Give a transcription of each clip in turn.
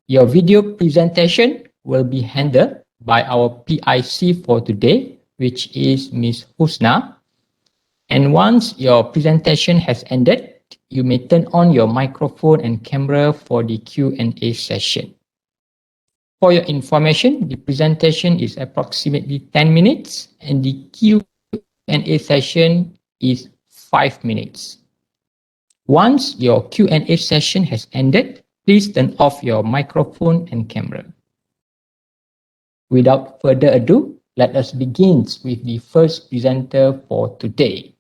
Your video presentation will be handled by our PIC for today, which is Ms. Husna. And once your presentation has ended, you may turn on your microphone and camera for the Q&A session. For your information, the presentation is approximately 10 minutes and the Q&A session is 5 minutes. Once your Q&A session has ended, please turn off your microphone and camera. Without further ado, let us begin with the first presenter for today.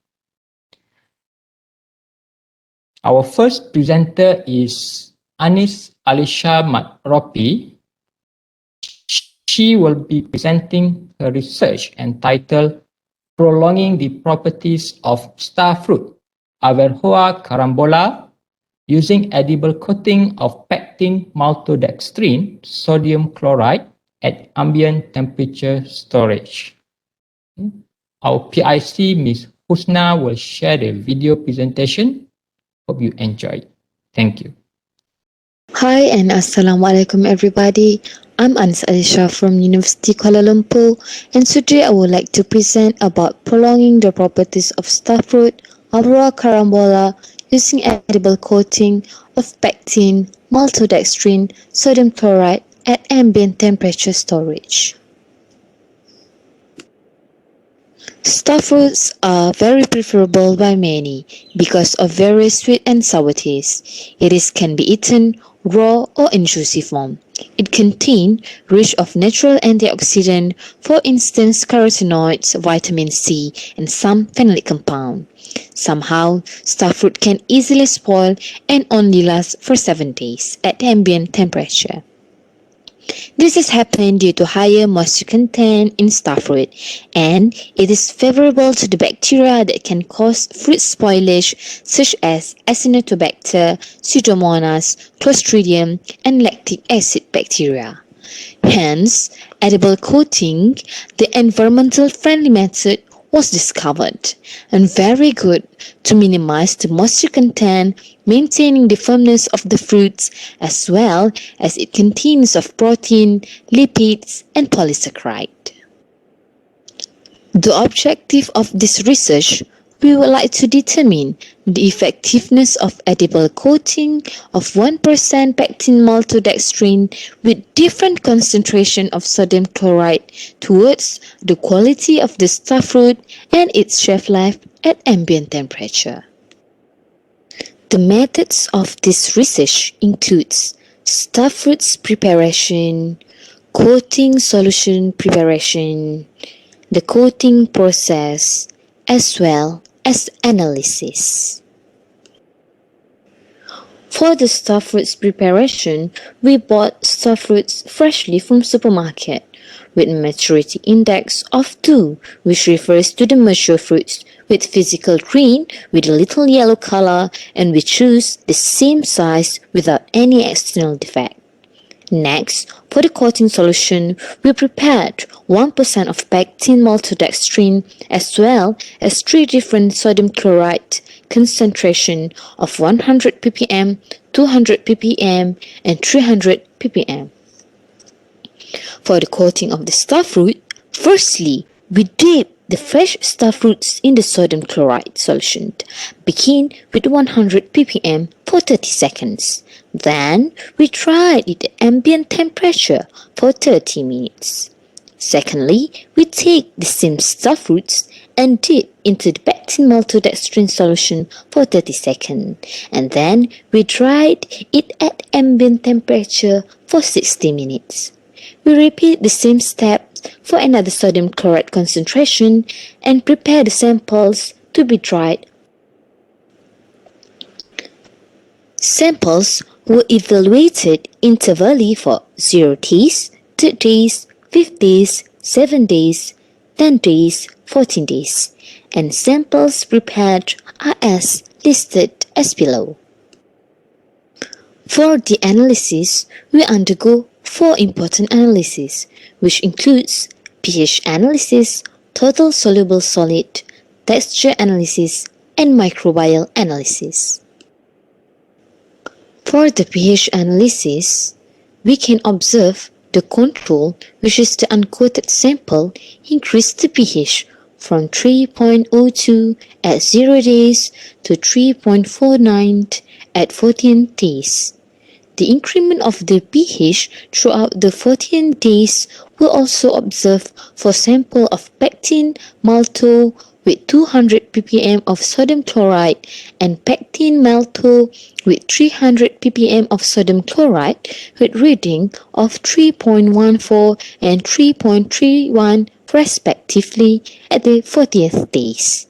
Our first presenter is Anis Alisha Matropi. She will be presenting her research entitled Prolonging the Properties of Starfruit Averrhoa carambola using edible coating of pectin maltodextrin sodium chloride at ambient temperature storage. Our PIC, Ms. Husna, will share the video presentation. Hope you enjoy. Thank you. Hi and Assalamualaikum everybody. I'm Anis Alisha from University Kuala Lumpur, and today I would like to present about prolonging the properties of starfruit Averrhoa carambola using edible coating of pectin maltodextrin sodium chloride at ambient temperature storage. Starfruits are very preferable by many because of very sweet and sour taste. It can be eaten raw or in juicy form. It contains rich of natural antioxidant, for instance carotenoids, vitamin C, and some phenolic compound. Somehow, starfruit can easily spoil and only last for 7 days at ambient temperature. This has happened due to higher moisture content in starfruit, and it is favorable to the bacteria that can cause fruit spoilage such as Acinetobacter, Pseudomonas, Clostridium, and lactic acid bacteria. Hence, edible coating, the environmental friendly method, was discovered and very good to minimize the moisture content, maintaining the firmness of the fruits, as well as it contains of protein, lipids, and polysaccharide. The objective of this research, we would like to determine the effectiveness of edible coating of 1% pectin maltodextrin with different concentration of sodium chloride towards the quality of the starfruit and its shelf life at ambient temperature. The methods of this research includes starfruits preparation, coating solution preparation, the coating process, as well as analysis. For the starfruits preparation, we bought starfruits freshly from supermarket with maturity index of 2, which refers to the mature fruits with physical green with a little yellow color, and we choose the same size without any external defect. Next, for the coating solution, we prepared 1% of pectin maltodextrin as well as 3 different sodium chloride concentration of 100 ppm, 200 ppm, and 300 ppm. For the coating of the starfruit, firstly, we dip the fresh starfruits in the sodium chloride solution. Begin with 100 ppm for 30 seconds. Then, we tried it at ambient temperature for 30 minutes. Secondly, we take the same starfruits and dip into the pectin maltodextrin solution for 30 seconds. And then, we dried it at ambient temperature for 60 minutes. We repeat the same step for another sodium chloride concentration and prepare the samples to be dried. Samples were evaluated intervally for 0 days, 2 days, 5 days, 7 days, 10 days, 14 days, and samples prepared are as listed as below. For the analysis, we undergo 4 important analyses, which includes pH analysis, total soluble solid, texture analysis, and microbial analysis. For the pH analysis, we can observe the control, which is the uncoated sample, increased the pH from 3.02 at 0 days to 3.49 at 14 days. The increment of the pH throughout the 14 days were also observed for sample of pectin maltose with 200 ppm of sodium chloride and pectin maltose with 300 ppm of sodium chloride with reading of 3.14 and 3.31 respectively at the 40th days.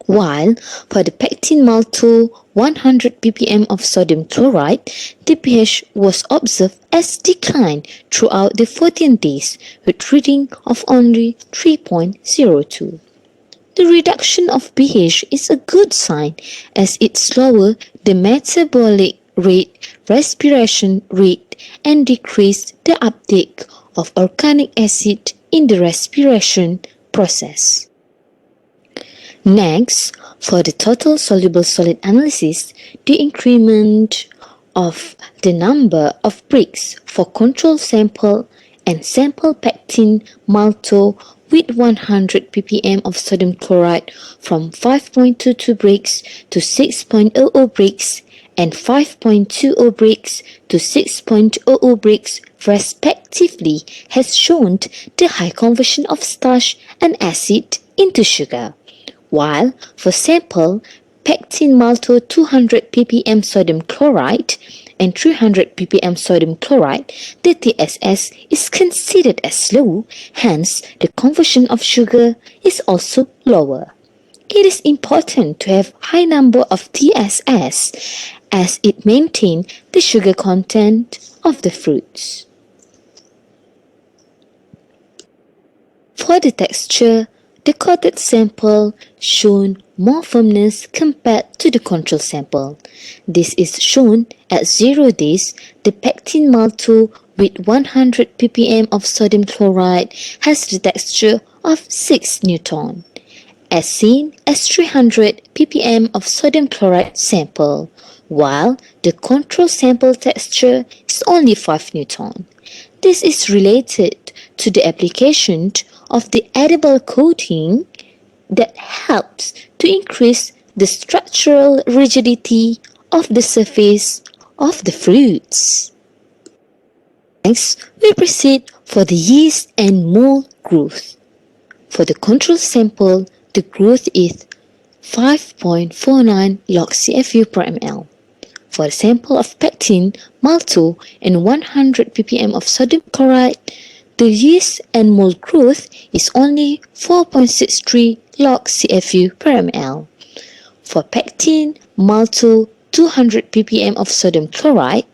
While for the pectin maltose 100 ppm of sodium chloride, the pH was observed as decline throughout the 14 days with reading of only 3.02. The reduction of pH is a good sign as it lowers the metabolic rate, respiration rate, and decreases the uptake of organic acid in the respiration process. Next, for the total soluble solid analysis, the increment of the number of bricks for control sample and sample pectin maltose with 100 ppm of sodium chloride from 5.22 bricks to 6.00 bricks and 5.20 bricks to 6.00 bricks respectively has shown the high conversion of starch and acid into sugar. While for sample pectin maltose 200 ppm sodium chloride and 300 ppm sodium chloride, the TSS is considered as low, hence the conversion of sugar is also lower. It is important to have high number of TSS as it maintains the sugar content of the fruits. For the texture, the coated sample shown more firmness compared to the control sample. This is shown at 0 days. The pectin maltose with 100 ppm of sodium chloride has the texture of 6 Newton, as seen as 300 ppm of sodium chloride sample, while the control sample texture is only 5 Newton. This is related to the application of the edible coating that helps to increase the structural rigidity of the surface of the fruits. Next, we proceed for the yeast and mold growth. For the control sample, the growth is 5.49 log CFU per ml. For a sample of pectin maltose and 100 ppm of sodium chloride, the yeast and mold growth is only 4.63 log CFU per ml. For pectin maltose 200 ppm of sodium chloride,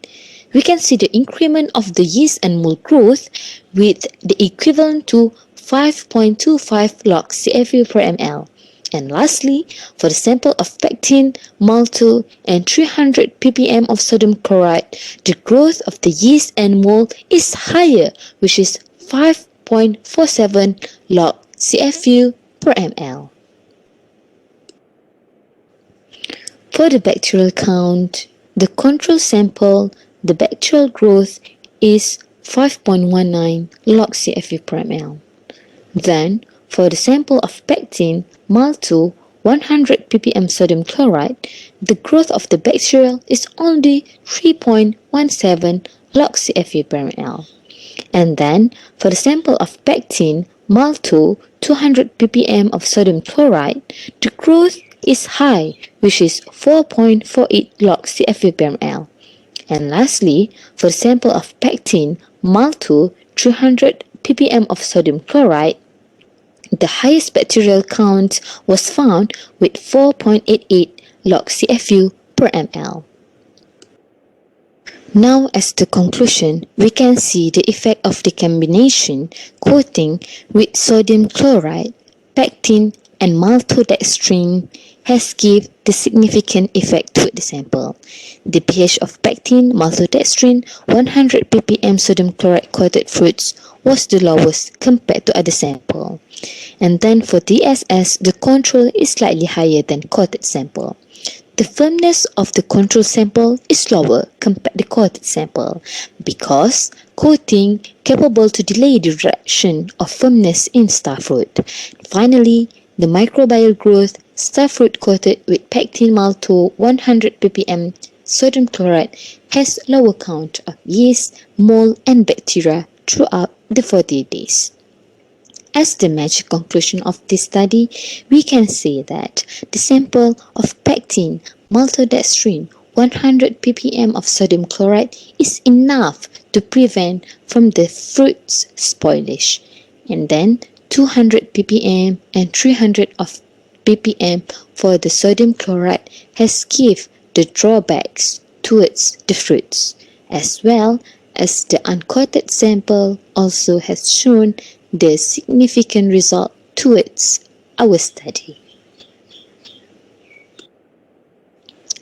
we can see the increment of the yeast and mold growth with the equivalent to 5.25 log CFU per ml. And lastly, for the sample of pectin maltose and 300 ppm of sodium chloride, the growth of the yeast and mold is higher, which is 5.47 log CFU per ml. For the bacterial count, the control sample, the bacterial growth is 5.19 log CFU per ml. Then, for the sample of pectin maltose 100 ppm sodium chloride, the growth of the bacterial is only 3.17 log CFU per ml. And then, for the sample of pectin maltose 200 ppm of sodium chloride, the growth is high, which is 4.48 log CFU per ml. And lastly, for the sample of pectin maltose 300 ppm of sodium chloride, the highest bacterial count was found with 4.88 log CFU per ml. Now, as the conclusion, we can see the effect of the combination coating with sodium chloride, pectin, and maltodextrin has given the significant effect to the sample. The pH of pectin, maltodextrin, 100 ppm sodium chloride coated fruits was the lowest compared to other sample. And then for DSS, the control is slightly higher than coated sample. the firmness of the control sample is lower compared to the coated sample because coating capable to delay the reduction of firmness in starfruit. Finally, the microbial growth starfruit coated with pectin malto 100 ppm sodium chloride has lower count of yeast, mold and bacteria throughout the 40 days. As the magic conclusion of this study, we can say that the sample of pectin maltodextrin 100 ppm of sodium chloride is enough to prevent from the fruit's spoilage. And then 200 ppm and 300 of ppm for the sodium chloride has give the drawbacks towards the fruits, as well as the uncoated sample also has shown the significant result towards our study.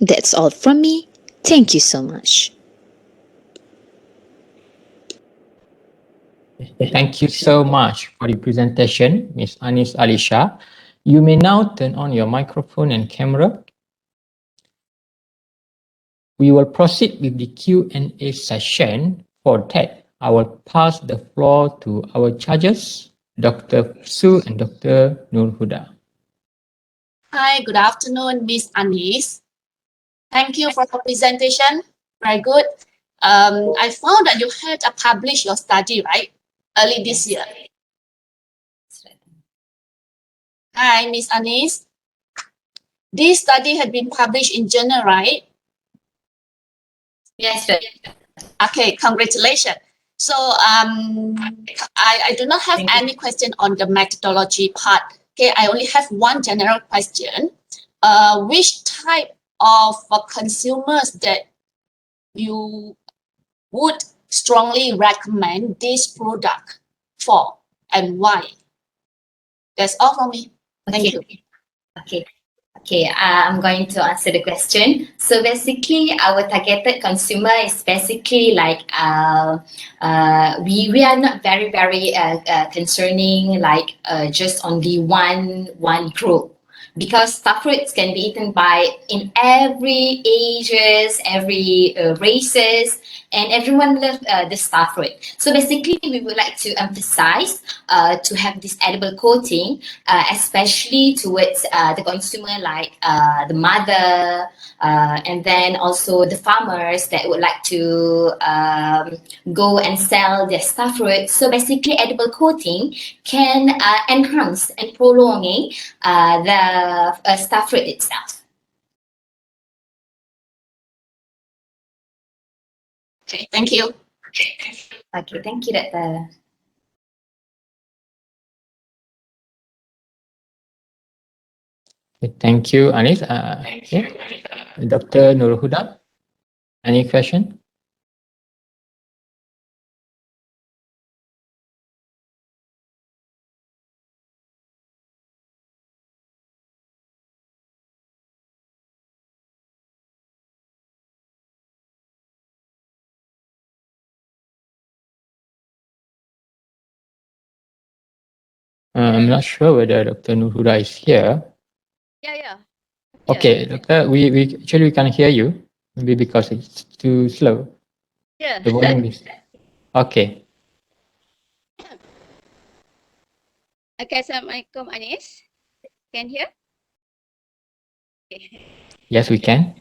That's all from me. Thank you so much. Thank you so much for the presentation, Ms. Anis Alisha. You may now turn on your microphone and camera. We will proceed with the Q&A session. For that, I will pass the floor to our judges, Dr. Su and Dr. Nur Huda. Hi, good afternoon, Miss Anis. Thank you for the presentation. Very good. I found that you had published your study, right? Early this year. Hi, Miss Anis. This study had been published in journal, right? Yes, sir. Okay, congratulations. So I do not have any question on the methodology part. Okay, I only have one general question. Which type of consumers that you would strongly recommend this product for and why? That's all from me. Thank you. Okay, I'm going to answer the question. So basically, our targeted consumer is basically like we are not very concerning like just only one group, because starfruits can be eaten by in every ages, every races, and everyone loves the starfruit. So basically, we would like to emphasize to have this edible coating, especially towards the consumer, like the mother, and then also the farmers that would like to go and sell their starfruit. So basically, edible coating can enhance and prolonging the starfruit itself. Okay, thank you. Okay, thank you, Dr. Thank you, Anis. Dr. Nur Huda, any question? I'm not sure whether Dr. Nur Huda is here. Yeah. Okay, Doctor, we actually can't hear you. Maybe because it's too slow. Yeah. The volume is. Okay. Okay, Assalamualaikum Anis. Can hear? Okay. Yes, we can.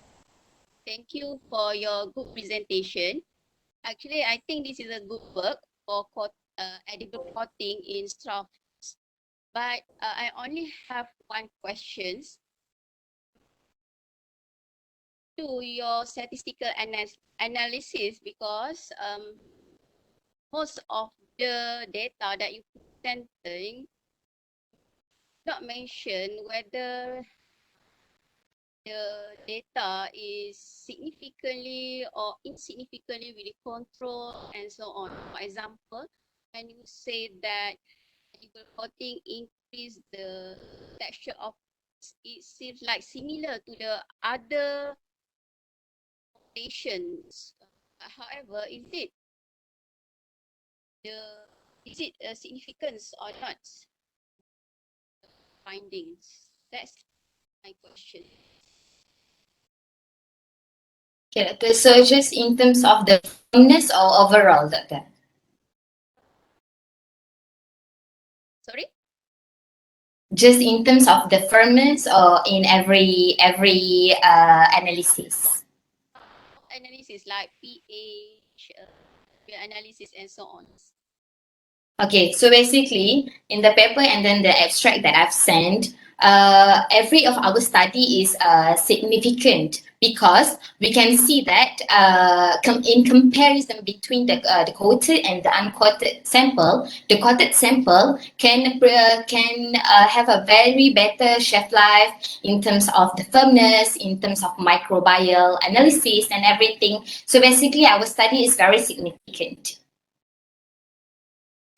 Thank you for your good presentation. Actually, I think this is a good work for edible coating in straw. But I only have one question to your statistical analysis, because most of the data that you presenting not mention whether the data is significantly or insignificantly with the control and so on. For example, when you say that edible coating increase the texture of, it seems like similar to the other populations. However, is it a significance or not? Findings. That's my question. Okay, Doctor. So just in terms of the firmness or overall, Doctor? Sorry? Just in terms of the firmness or in every analysis? Analysis like pH, analysis, and so on. Okay, so basically in the paper and then the abstract that I've sent, every of our study is significant because we can see that in comparison between the quoted and the unquoted sample, the quoted sample can have a very better shelf life in terms of the firmness, in terms of microbial analysis and everything. So basically our study is very significant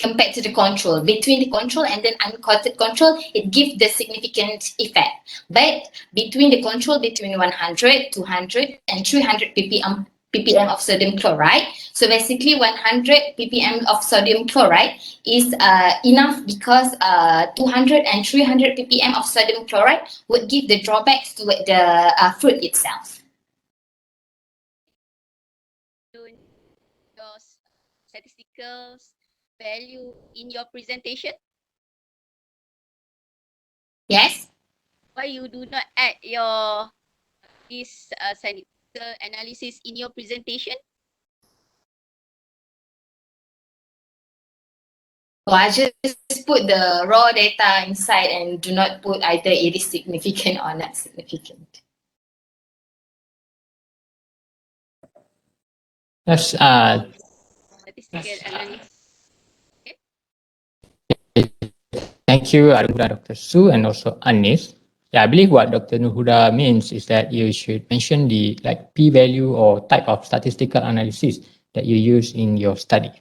compared to the control. Between the control and then uncoated control, it gives the significant effect. But between the control, between 100, 200, and 300 ppm of sodium chloride. So basically 100 ppm of sodium chloride is enough because 200 and 300 ppm of sodium chloride would give the drawbacks to the fruit itself. Your statistical value in your presentation? Yes? Why you do not add your this statistical analysis in your presentation? So I just put the raw data inside and do not put either it is significant or not significant. Yes, Statistical analysis. thank you, Dr. Su and also Anis. Yeah, I believe what Dr. Nuhuda means is that you should mention the p-value or type of statistical analysis that you use in your study.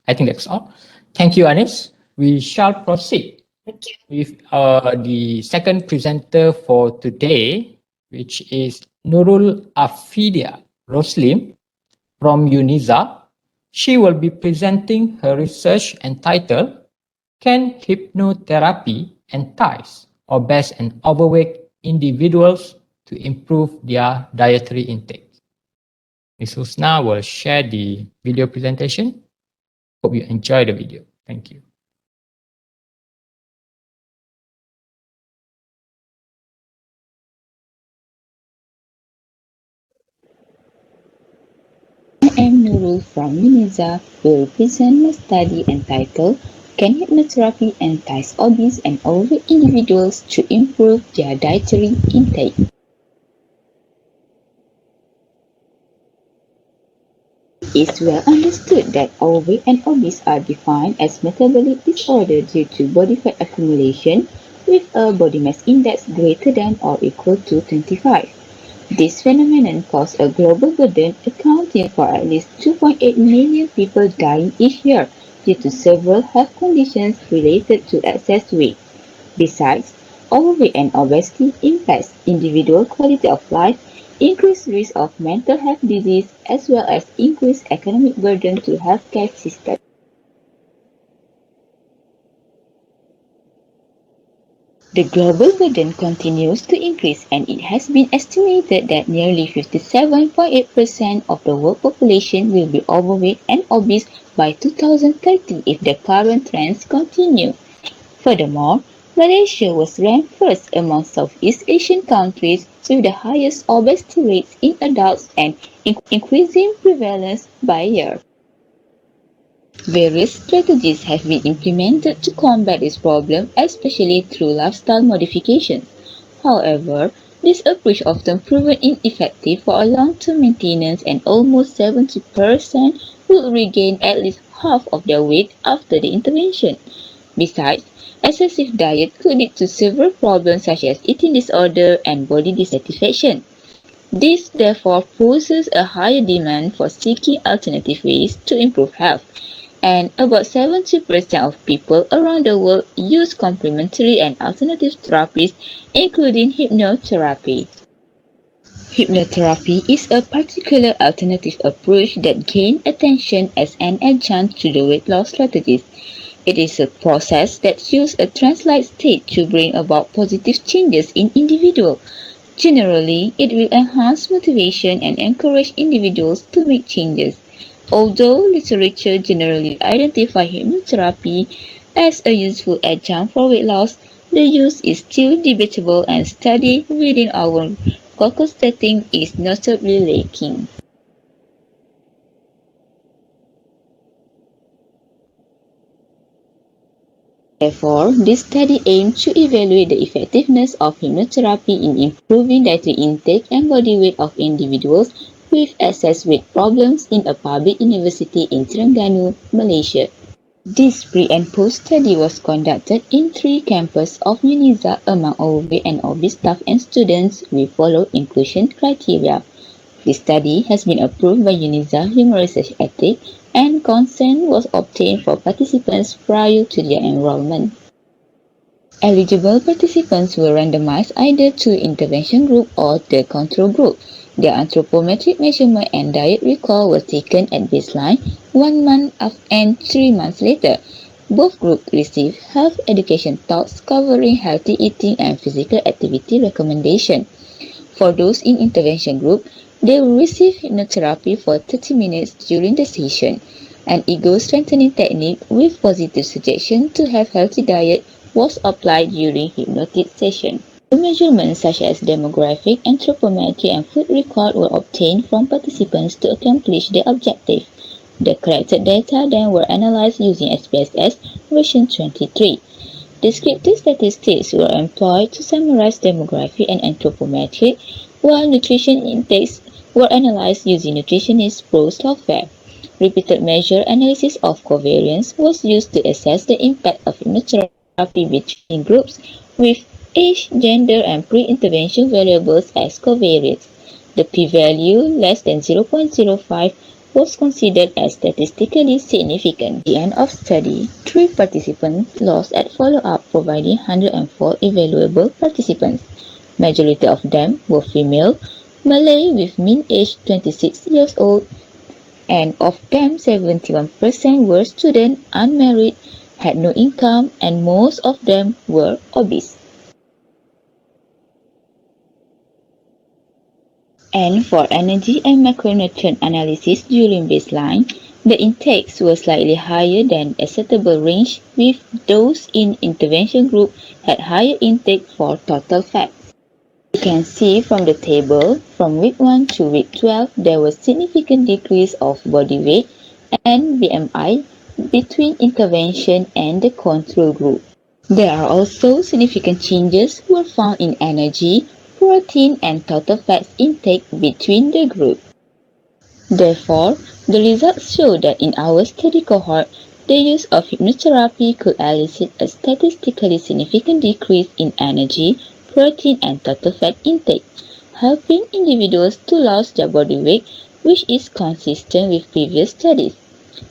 I think that's all. Thank you, Anis. We shall proceed Thank you. with the second presenter for today, which is Nurul Afidia Roslim from UNIZA. She will be presenting her research entitled Can Hypnotherapy Entice Obese and Overweight Individuals to Improve Their Dietary Intake? Ms. Husna will share the video presentation. Hope you enjoy the video. Thank you. I am Nurul from UNIZA, who will present my study entitled Can Hypnotherapy Entice Obese and Overweight Individuals to Improve Their Dietary Intake? It is well understood that overweight and obese are defined as metabolic disorder due to body fat accumulation with a body mass index greater than or equal to 25. This phenomenon causes a global burden accounting for at least 2.8 million people dying each year due to several health conditions related to excess weight. Besides, overweight and obesity impacts individual quality of life, increased risk of mental health disease, as well as increased economic burden to healthcare systems. The global burden continues to increase, and it has been estimated that nearly 57.8% of the world population will be overweight and obese by 2030 if the current trends continue. Furthermore, Malaysia was ranked first among Southeast Asian countries with the highest obesity rates in adults and increasing prevalence by year. Various strategies have been implemented to combat this problem, especially through lifestyle modifications. However, this approach often proven ineffective for a long-term maintenance, and almost 70% will regain at least half of their weight after the intervention. Besides, excessive diet could lead to several problems such as eating disorder and body dissatisfaction. This therefore poses a higher demand for seeking alternative ways to improve health, and about 70% of people around the world use complementary and alternative therapies, including hypnotherapy. Hypnotherapy is a particular alternative approach that gained attention as an adjunct to the weight loss strategies. It is a process that uses a trance-like state to bring about positive changes in individuals. Generally, it will enhance motivation and encourage individuals to make changes. Although literature generally identifies hypnotherapy as a useful adjunct for weight loss, the use is still debatable and study within our focus setting is notably lacking. Therefore, this study aims to evaluate the effectiveness of hypnotherapy in improving dietary intake and body weight of individuals with excess weight problems in a public university in Terengganu, Malaysia. This pre and post study was conducted in 3 campuses of UNIZA among overweight and obese staff and students with followed inclusion criteria. This study has been approved by UNIZA Human Research Ethics and consent was obtained for participants prior to their enrollment. Eligible participants were randomized either to intervention group or the control group. Their anthropometric measurement and diet recall were taken at baseline 1 month and 3 months later. Both groups received health education talks covering healthy eating and physical activity recommendation. For those in intervention group, they will receive hypnotherapy for 30 minutes during the session. An ego strengthening technique with positive suggestion to have healthy diet was applied during hypnotic session. The measurements such as demographic, anthropometry, and food record were obtained from participants to accomplish the objective. The collected data then were analyzed using SPSS version 23. Descriptive statistics were employed to summarize demographic and anthropometric, while nutrition intakes were analyzed using Nutritionist Pro software. Repeated measure analysis of covariance was used to assess the impact of hypnotherapy between groups with age, gender, and pre-intervention variables as covariates. The p-value less than 0.05 was considered as statistically significant. At the end of study, 3 participants lost at follow-up, providing 104 evaluable participants. Majority of them were female, Malay with mean age 26 years old, and of them 71% were students, unmarried, had no income, and most of them were obese. And for energy and macronutrient analysis during baseline, the intakes were slightly higher than acceptable range, with those in intervention group had higher intake for total fat. You can see from the table, from week 1 to week 12, there was significant decrease of body weight and BMI between intervention and the control group. There are also significant changes were found in energy, protein, and total fats intake between the group. Therefore, the results show that in our study cohort, the use of hypnotherapy could elicit a statistically significant decrease in energy, protein, and total fat intake, helping individuals to lose their body weight, which is consistent with previous studies.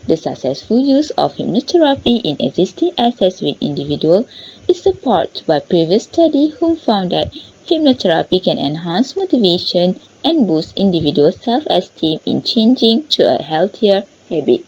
The successful use of hypnotherapy in existing excess weight individuals is supported by previous studies who found that hypnotherapy can enhance motivation and boost individual self-esteem in changing to a healthier habit.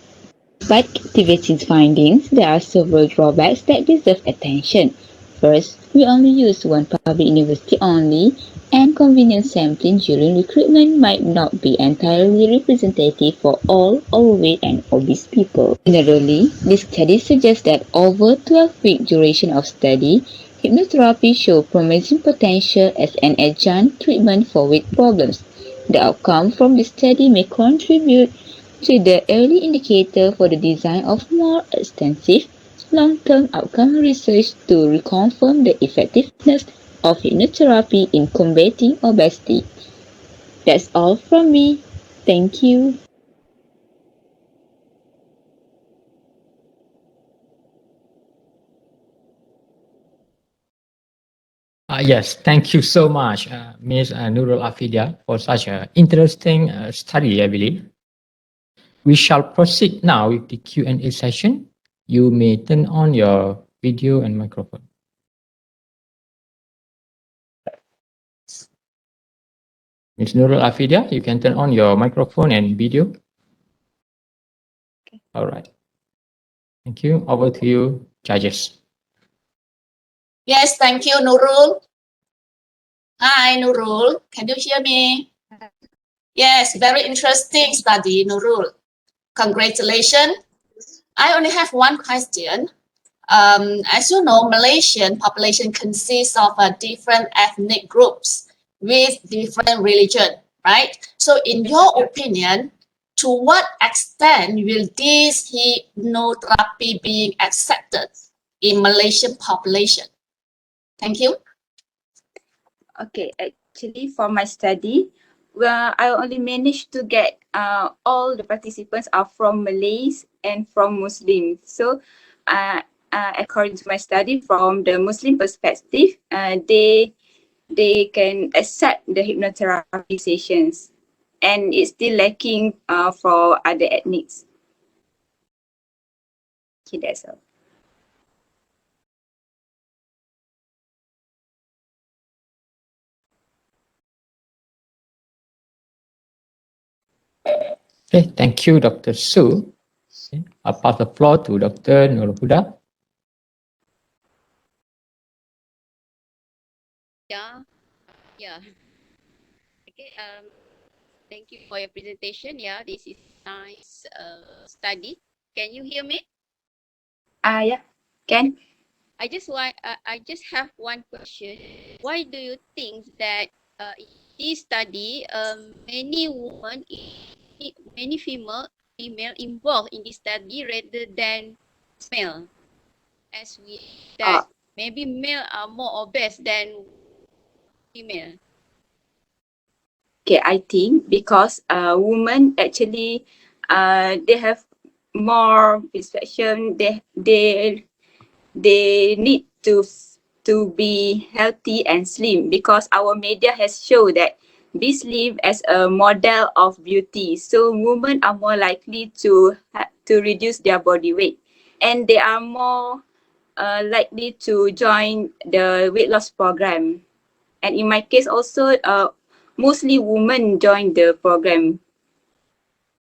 Despite captivating findings, there are several drawbacks that deserve attention. First, we only use one public university only, and convenient sampling during recruitment might not be entirely representative for all overweight and obese people. Generally, this study suggests that over 12-week duration of study, hypnotherapy shows promising potential as an adjunct treatment for weight problems. The outcome from this study may contribute to the early indicator for the design of more extensive long-term outcome research to reconfirm the effectiveness of hypnotherapy in combating obesity. That's all from me. Thank you. Yes, thank you so much, Ms. Nurul Afidia, for such an interesting study, I believe. We shall proceed now with the Q&A session. You may turn on your video and microphone. Ms. Nurul Afidia, you can turn on your microphone and video. All right. Thank you. Over to you, judges. Yes, thank you, Nurul. Hi, Nurul. Can you hear me? Yes, very interesting study, Nurul. Congratulations. I only have one question. As you know, Malaysian population consists of different ethnic groups with different religion, right? So in your opinion, to what extent will this hypnotherapy being accepted in Malaysian population? Thank you. Okay, actually for my study, well, I only managed to get all the participants are from Malays and from Muslims. So, according to my study, from the Muslim perspective, they can accept the hypnotherapy sessions, and it's still lacking for other ethnics. Okay, that's all. Okay, thank you, Dr. Su. Okay, I'll pass the floor to Dr. Nurul Huda. Yeah, yeah. Okay. Thank you for your presentation. Yeah, this is nice study. Can you hear me? Yeah, can. I just have one question. Why do you think that in this study, many women, many female involved in this study rather than male, as we that maybe male are more obese than female. Okay, I think because women actually they have more perception. They need to be healthy and slim because our media has shown that be slim as a model of beauty. So women are more likely to reduce their body weight, and they are more likely to join the weight loss program. And in my case also, mostly women join the program.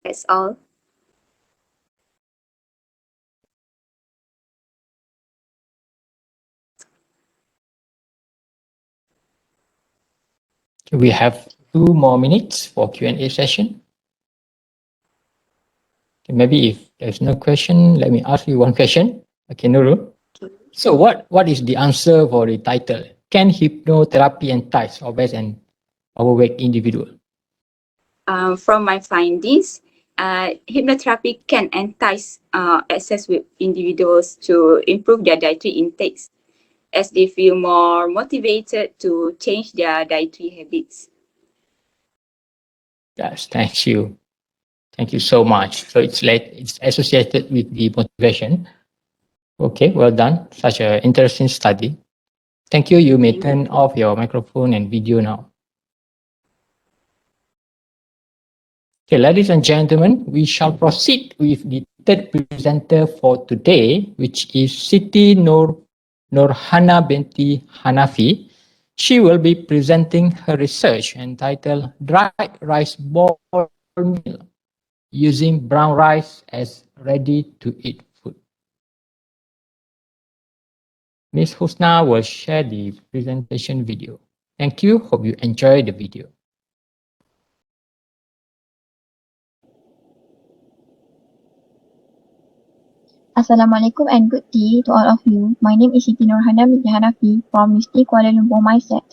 That's all. We have 2 more minutes for Q&A session. Okay, maybe if there's no question, let me ask you one question. Okay, Nurul. So what is the answer for the title? Can hypnotherapy entice obese and overweight individual? From my findings, hypnotherapy can entice access with individuals to improve their dietary intakes as they feel more motivated to change their dietary habits. Yes, thank you. Thank you so much. So it's associated with the motivation. Okay, well done. Such an interesting study. Thank you. You may turn off your microphone and video now. Okay, ladies and gentlemen, we shall proceed with the third presenter for today, which is Siti Nurhana binti Hanafi. She will be presenting her research entitled Dried Rice Ball Meal Using Brown Rice as Ready-to-Eat Food. Ms. Husna will share the presentation video. Thank you. Hope you enjoy the video. Assalamualaikum and good day to all of you. My name is Siti Nurhana binti Hanafi from UST Kuala Lumpur MySet.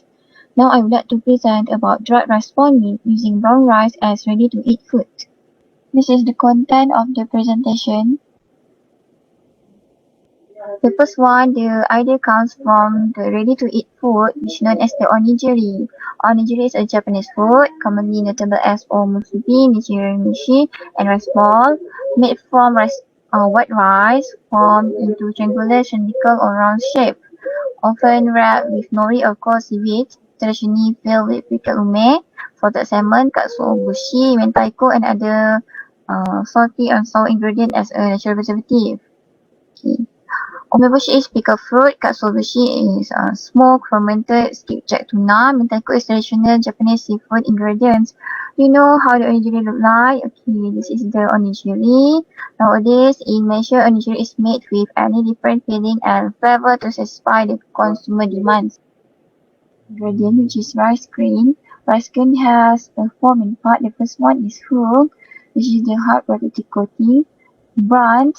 Now I would like to present about dried rice ball meal using brown rice as ready-to-eat food. This is the content of the presentation. The first one, the idea comes from the ready-to-eat food, which is known as the onigiri. Onigiri is a Japanese food, commonly notable as omusubi, nigiri and rice ball, made from white rice, formed into triangular, cylindrical or round shape, often wrapped with nori or cold seaweed, traditionally filled with pickled ume, salted salmon, katsuobushi, mentaiko, and other salty and sour ingredients as a natural preservative. Okay. Umeboshi is pickled fruit, katsuobushi is smoked, fermented, skipjack tuna, mentaiko is traditional Japanese seafood ingredients. You know how the onigiri look like? Okay, this is the onigiri. Nowadays, in Malaysia, onigiri is made with any different filling and flavor to satisfy the consumer demands. ingredient, which is rice grain. Rice grain has four main parts. The first one is hull, which is the hard protective coating. Bran,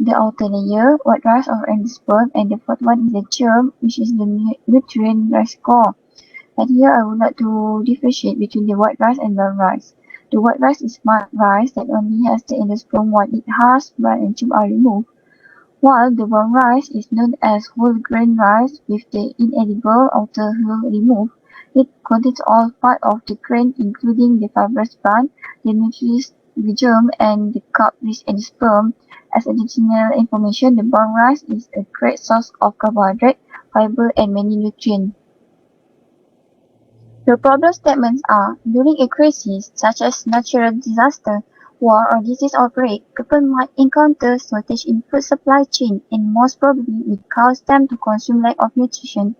the outer layer, white rice or endosperm, and the fourth one is the germ, which is the nutrient rice core. And here I would like to differentiate between the white rice and brown rice. The white rice is smart rice that only has the endosperm while it has bran and germ are removed, while the brown rice is known as whole grain rice with the inedible outer hull removed. It contains all parts of the grain including the fibrous bran, the nutritious germ, and the carb-rich endosperm. As additional information, the brown rice is a great source of carbohydrate, fiber, and many nutrients. The problem statements are: during a crisis, such as natural disaster, war, or disease outbreak, people might encounter shortage in food supply chain and most probably will cause them to consume lack of nutrition.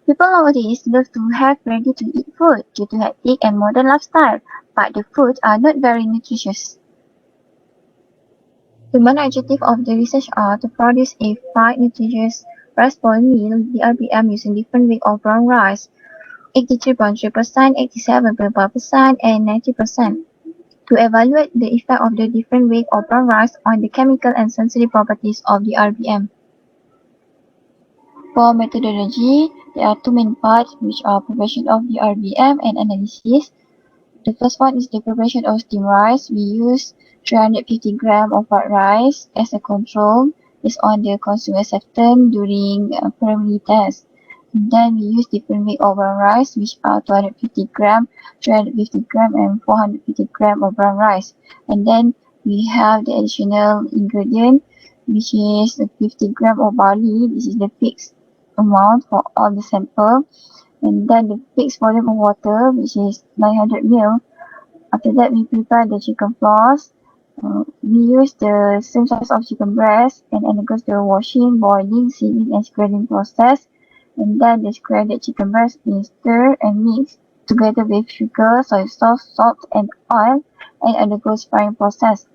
People nowadays love to have ready-to-eat food due to hectic and modern lifestyle, but the foods are not very nutritious. The main objectives of the research are to produce a fried nutritious rice ball meal, the RBM, using different weight of brown rice, 83.3%, 87.5%, and 90%, to evaluate the effect of the different weight of brown rice on the chemical and sensory properties of the RBM. For methodology, there are two main parts, which are preparation of the RBM and analysis. The first one is the preparation of steamed rice. We use 350 grams of white rice as a control based on the consumer acceptance during preliminary test. And then we use different weight of brown rice, which are 250 gram, 350 gram, and 450 gram of brown rice. And then we have the additional ingredient, which is 50 gram of barley. This is the fixed amount for all the sample. And then the fixed volume of water, which is 900 ml. After that, we prepare the chicken floss. We use the same size of chicken breast and undergoes the washing, boiling, sealing, and scraping process. And then the scalded chicken breast is stirred and mixed together with sugar, soy sauce, salt, and oil, and undergoes frying process.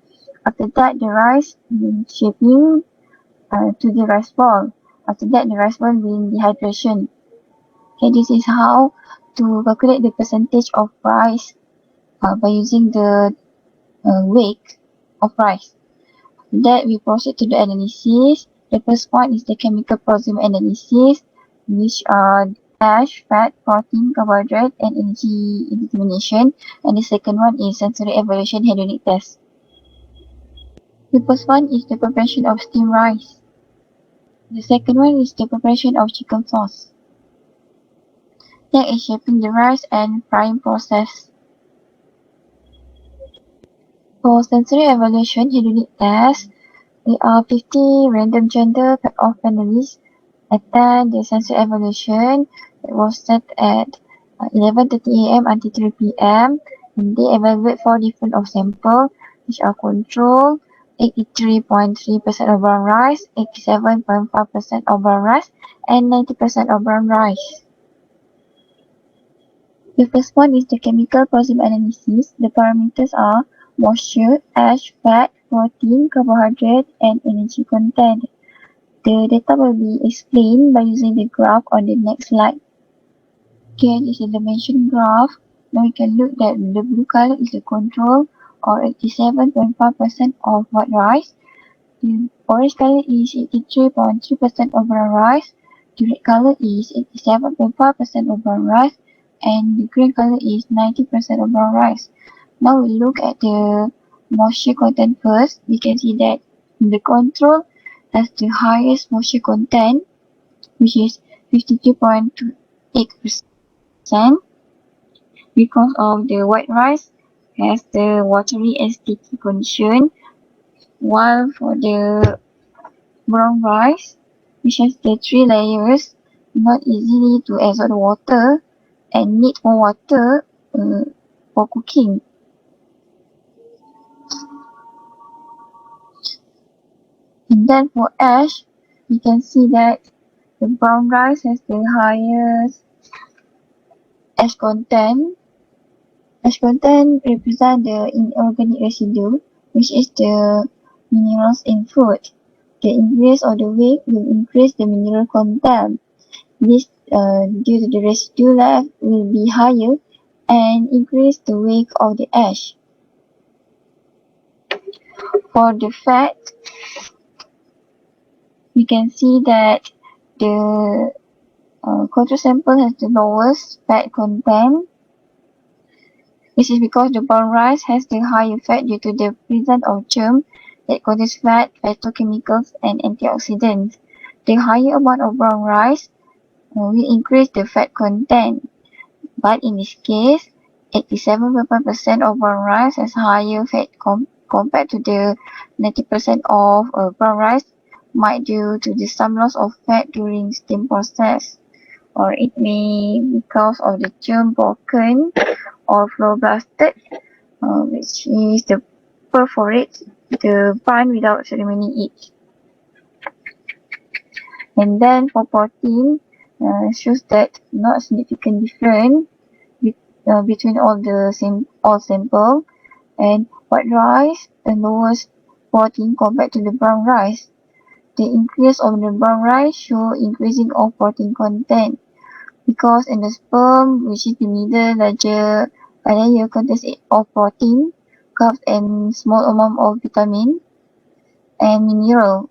After that, the rice is shaping to the rice ball. After that, the rice ball will dehydration. Okay, this is how to calculate the percentage of rice by using the weight of rice. After that, we proceed to the analysis. The first one is the chemical proximity analysis, which are ash, fat, protein, carbohydrate, and energy determination. And the second one is sensory evaluation hedonic test. The first one is the preparation of steamed rice. The second one is the preparation of chicken sauce. Next is shaping the rice and frying process. For sensory evaluation hedonic test, there are 50 random gender of panelists attend the sensory evaluation that was set at 11:30 a.m. until 3 p.m. and they evaluate 4 different of sample, which are control, 83.3% of brown rice, 87.5% of brown rice, and 90% of brown rice. The first one is the chemical proximity analysis. The parameters are moisture, ash, fat, protein, carbohydrate, and energy content. The data will be explained by using the graph on the next slide. Okay, this is the mentioned graph. Now we can look that the blue color is the control, or 87.5% of white rice. The orange color is 83.3% of brown rice. The red color is 87.5% of brown rice. And the green color is 90% of brown rice. Now we look at the moisture content first. We can see that the control has the highest moisture content, which is 53.28%, because of the white rice has the watery and sticky condition, while for the brown rice, which has the 3 layers, not easily to absorb water and need more water for cooking. And then for ash, we can see that the brown rice has the highest ash content. Ash content represents the inorganic residue, which is the minerals in food. The increase of the weight will increase the mineral content. This due to the residue left will be higher and increase the weight of the ash. For the fat, we can see that the control sample has the lowest fat content. This is because the brown rice has the higher fat due to the presence of germ that contains fat, phytochemicals, and antioxidants. The higher amount of brown rice will increase the fat content, but in this case, 87.5% of brown rice has higher fat compared to the 90% of brown rice might due to the some loss of fat during steam process, or it may because of the germ broken or flow blasted, which is the perforate the bun without ceremony it. And then for protein, shows that not significant difference between all sample, and white rice the lowest protein compared to the brown rice. The increase of the brown rice show increasing of protein content because in the sperm, which is the middle larger layer, contains of protein, carbs, and small amount of vitamin and mineral.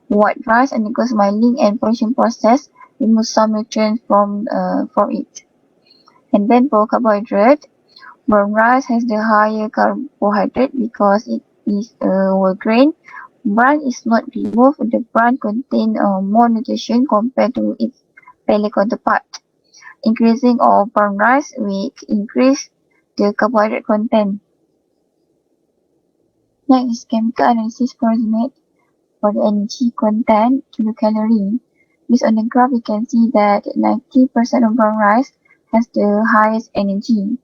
White rice undergoes milling and polishing process, remove some nutrients from it. And then for carbohydrate, brown rice has the higher carbohydrate because it is a whole grain. Bran is not removed. The bran contains more nutrition compared to its pellet counterpart. Increasing of brown rice will increase the carbohydrate content. Next is chemical analysis coordinate for the energy content kilocalorie. Based on the graph, we can see that 90% of brown rice has the highest energy.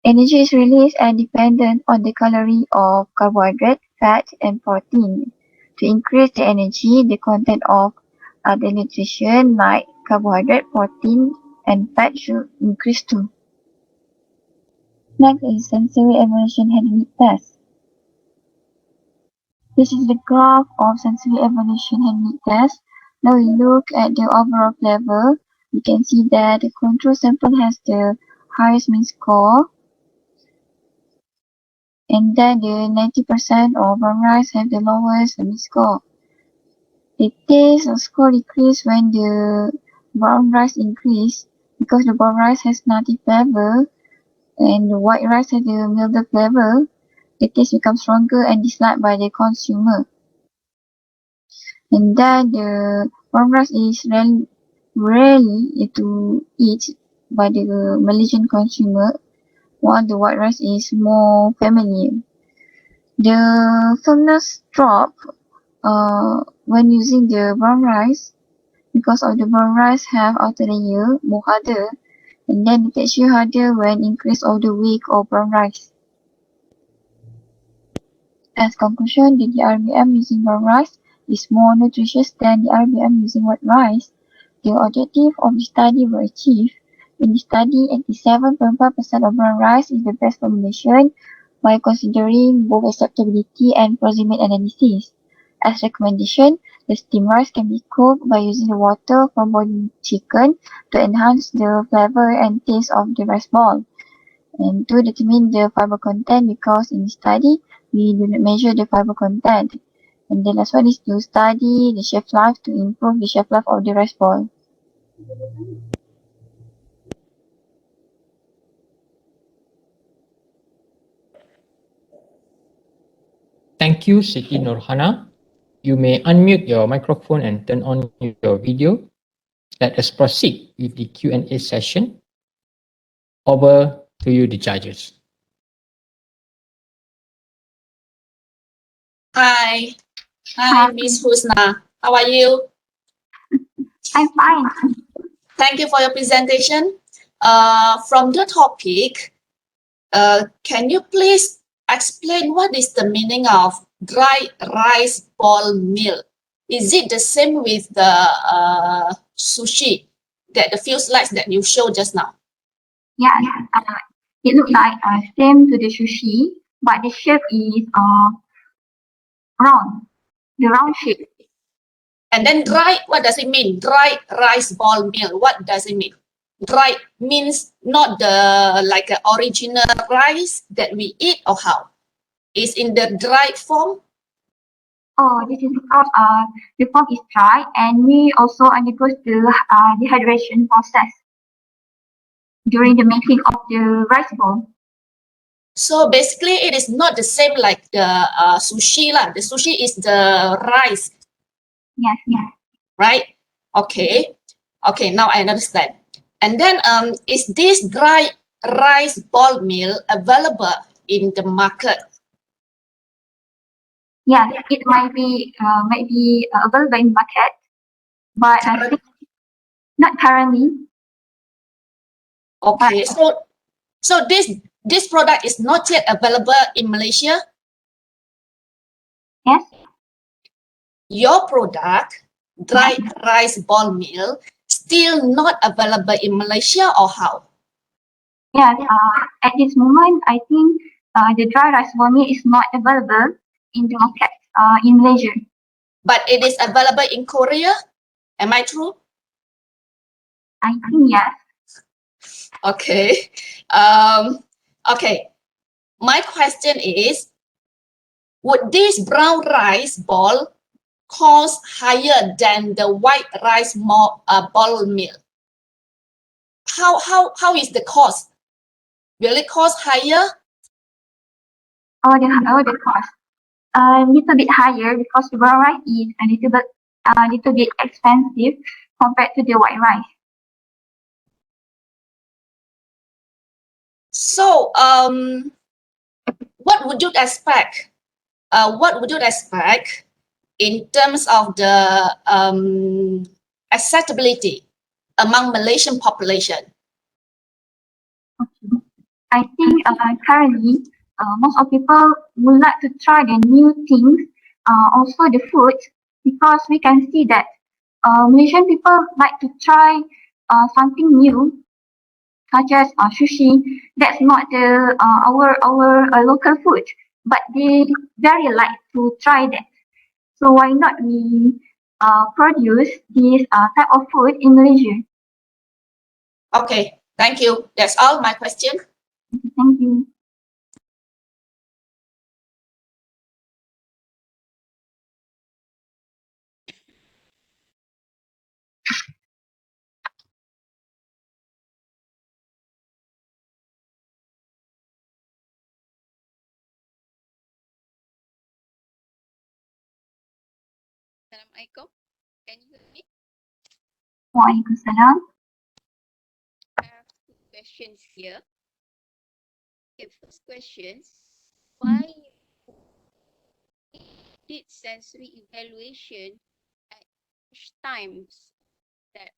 Energy is released and dependent on the calorie of carbohydrate, fat, and protein. To increase the energy, the content of other nutrition like carbohydrate, protein, and fat should increase too. Next is sensory evaluation head test. This is the graph of sensory evaluation head test. Now we look at the overall flavor. We can see that the control sample has the highest mean score, and then the 90% of brown rice have the lowest mean score. The taste score decrease when the brown rice increase because the brown rice has nutty flavor and the white rice has the milder flavor. The taste becomes stronger and disliked by the consumer. And then the brown rice is rarely to eat by the Malaysian consumer, while the white rice is more familiar. The firmness drop when using the brown rice because of the brown rice have outer layer more harder, and then the texture harder when increase of the weight of brown rice. As conclusion, the RBM using brown rice is more nutritious than the RBM using white rice. The objective of the study were achieved. In the study, 87.5% of brown rice is the best formulation by considering both acceptability and proximate analysis. As recommendation, the steamed rice can be cooked by using the water from boiled chicken to enhance the flavor and taste of the rice ball. And to determine the fiber content, because in the study, we do not measure the fiber content. And the last one is to study the shelf life to improve the shelf life of the rice ball. Thank you, Siti Nurhana. You may unmute your microphone and turn on your video. Let us proceed with the Q&A session. Over to you, the judges. Hi, Miss Husna. How are you? I'm fine. Thank you for your presentation. From the topic, can you please explain what is the meaning of dry rice ball meal? Is it the same with the sushi, that the few slides that you showed just now? Yeah, it looks like same to the sushi, but the shape is round, the round shape. And then dry, what does it mean? Dry rice ball meal. What does it mean? Dry means not the like original rice that we eat, or how? Is in the dry form? Oh, this is because the form is dry and we also undergo the dehydration process during the making of the rice ball. So basically, it is not the same like the sushi lah. The sushi is the rice, Yes, yes. right? Okay, okay. Now I understand. And then, is this dry rice ball meal available in the market? Yes, it might be available in market, but I think not currently. Okay, so this product is not yet available in Malaysia. Yes, Your product, dry rice ball meal, still not available in Malaysia, or how? yes. At this moment, I think the dry rice ball meal is not available in the market in Malaysia. But it is available in Korea. Am I true? I think yes. Okay. Okay. My question is, would this brown rice ball cost higher than the white rice ball meal? How is the cost? Will it cost higher? The cost a little bit higher because the brown rice is a little bit expensive compared to the white rice. So, what would you expect? What would you expect in terms of the acceptability among Malaysian population? Okay. I think currently most of people would like to try the new things, also the food, because we can see that Malaysian people like to try something new, such as sushi. That's not the our local food, but they very like to try that. So why not we produce this type of food in Malaysia? Okay, thank you. That's all my question. Thank you. Assalamualaikum. Can you hear me? Waalaikumsalam. I have two questions here. Okay, first question, why did sensory evaluation at which times that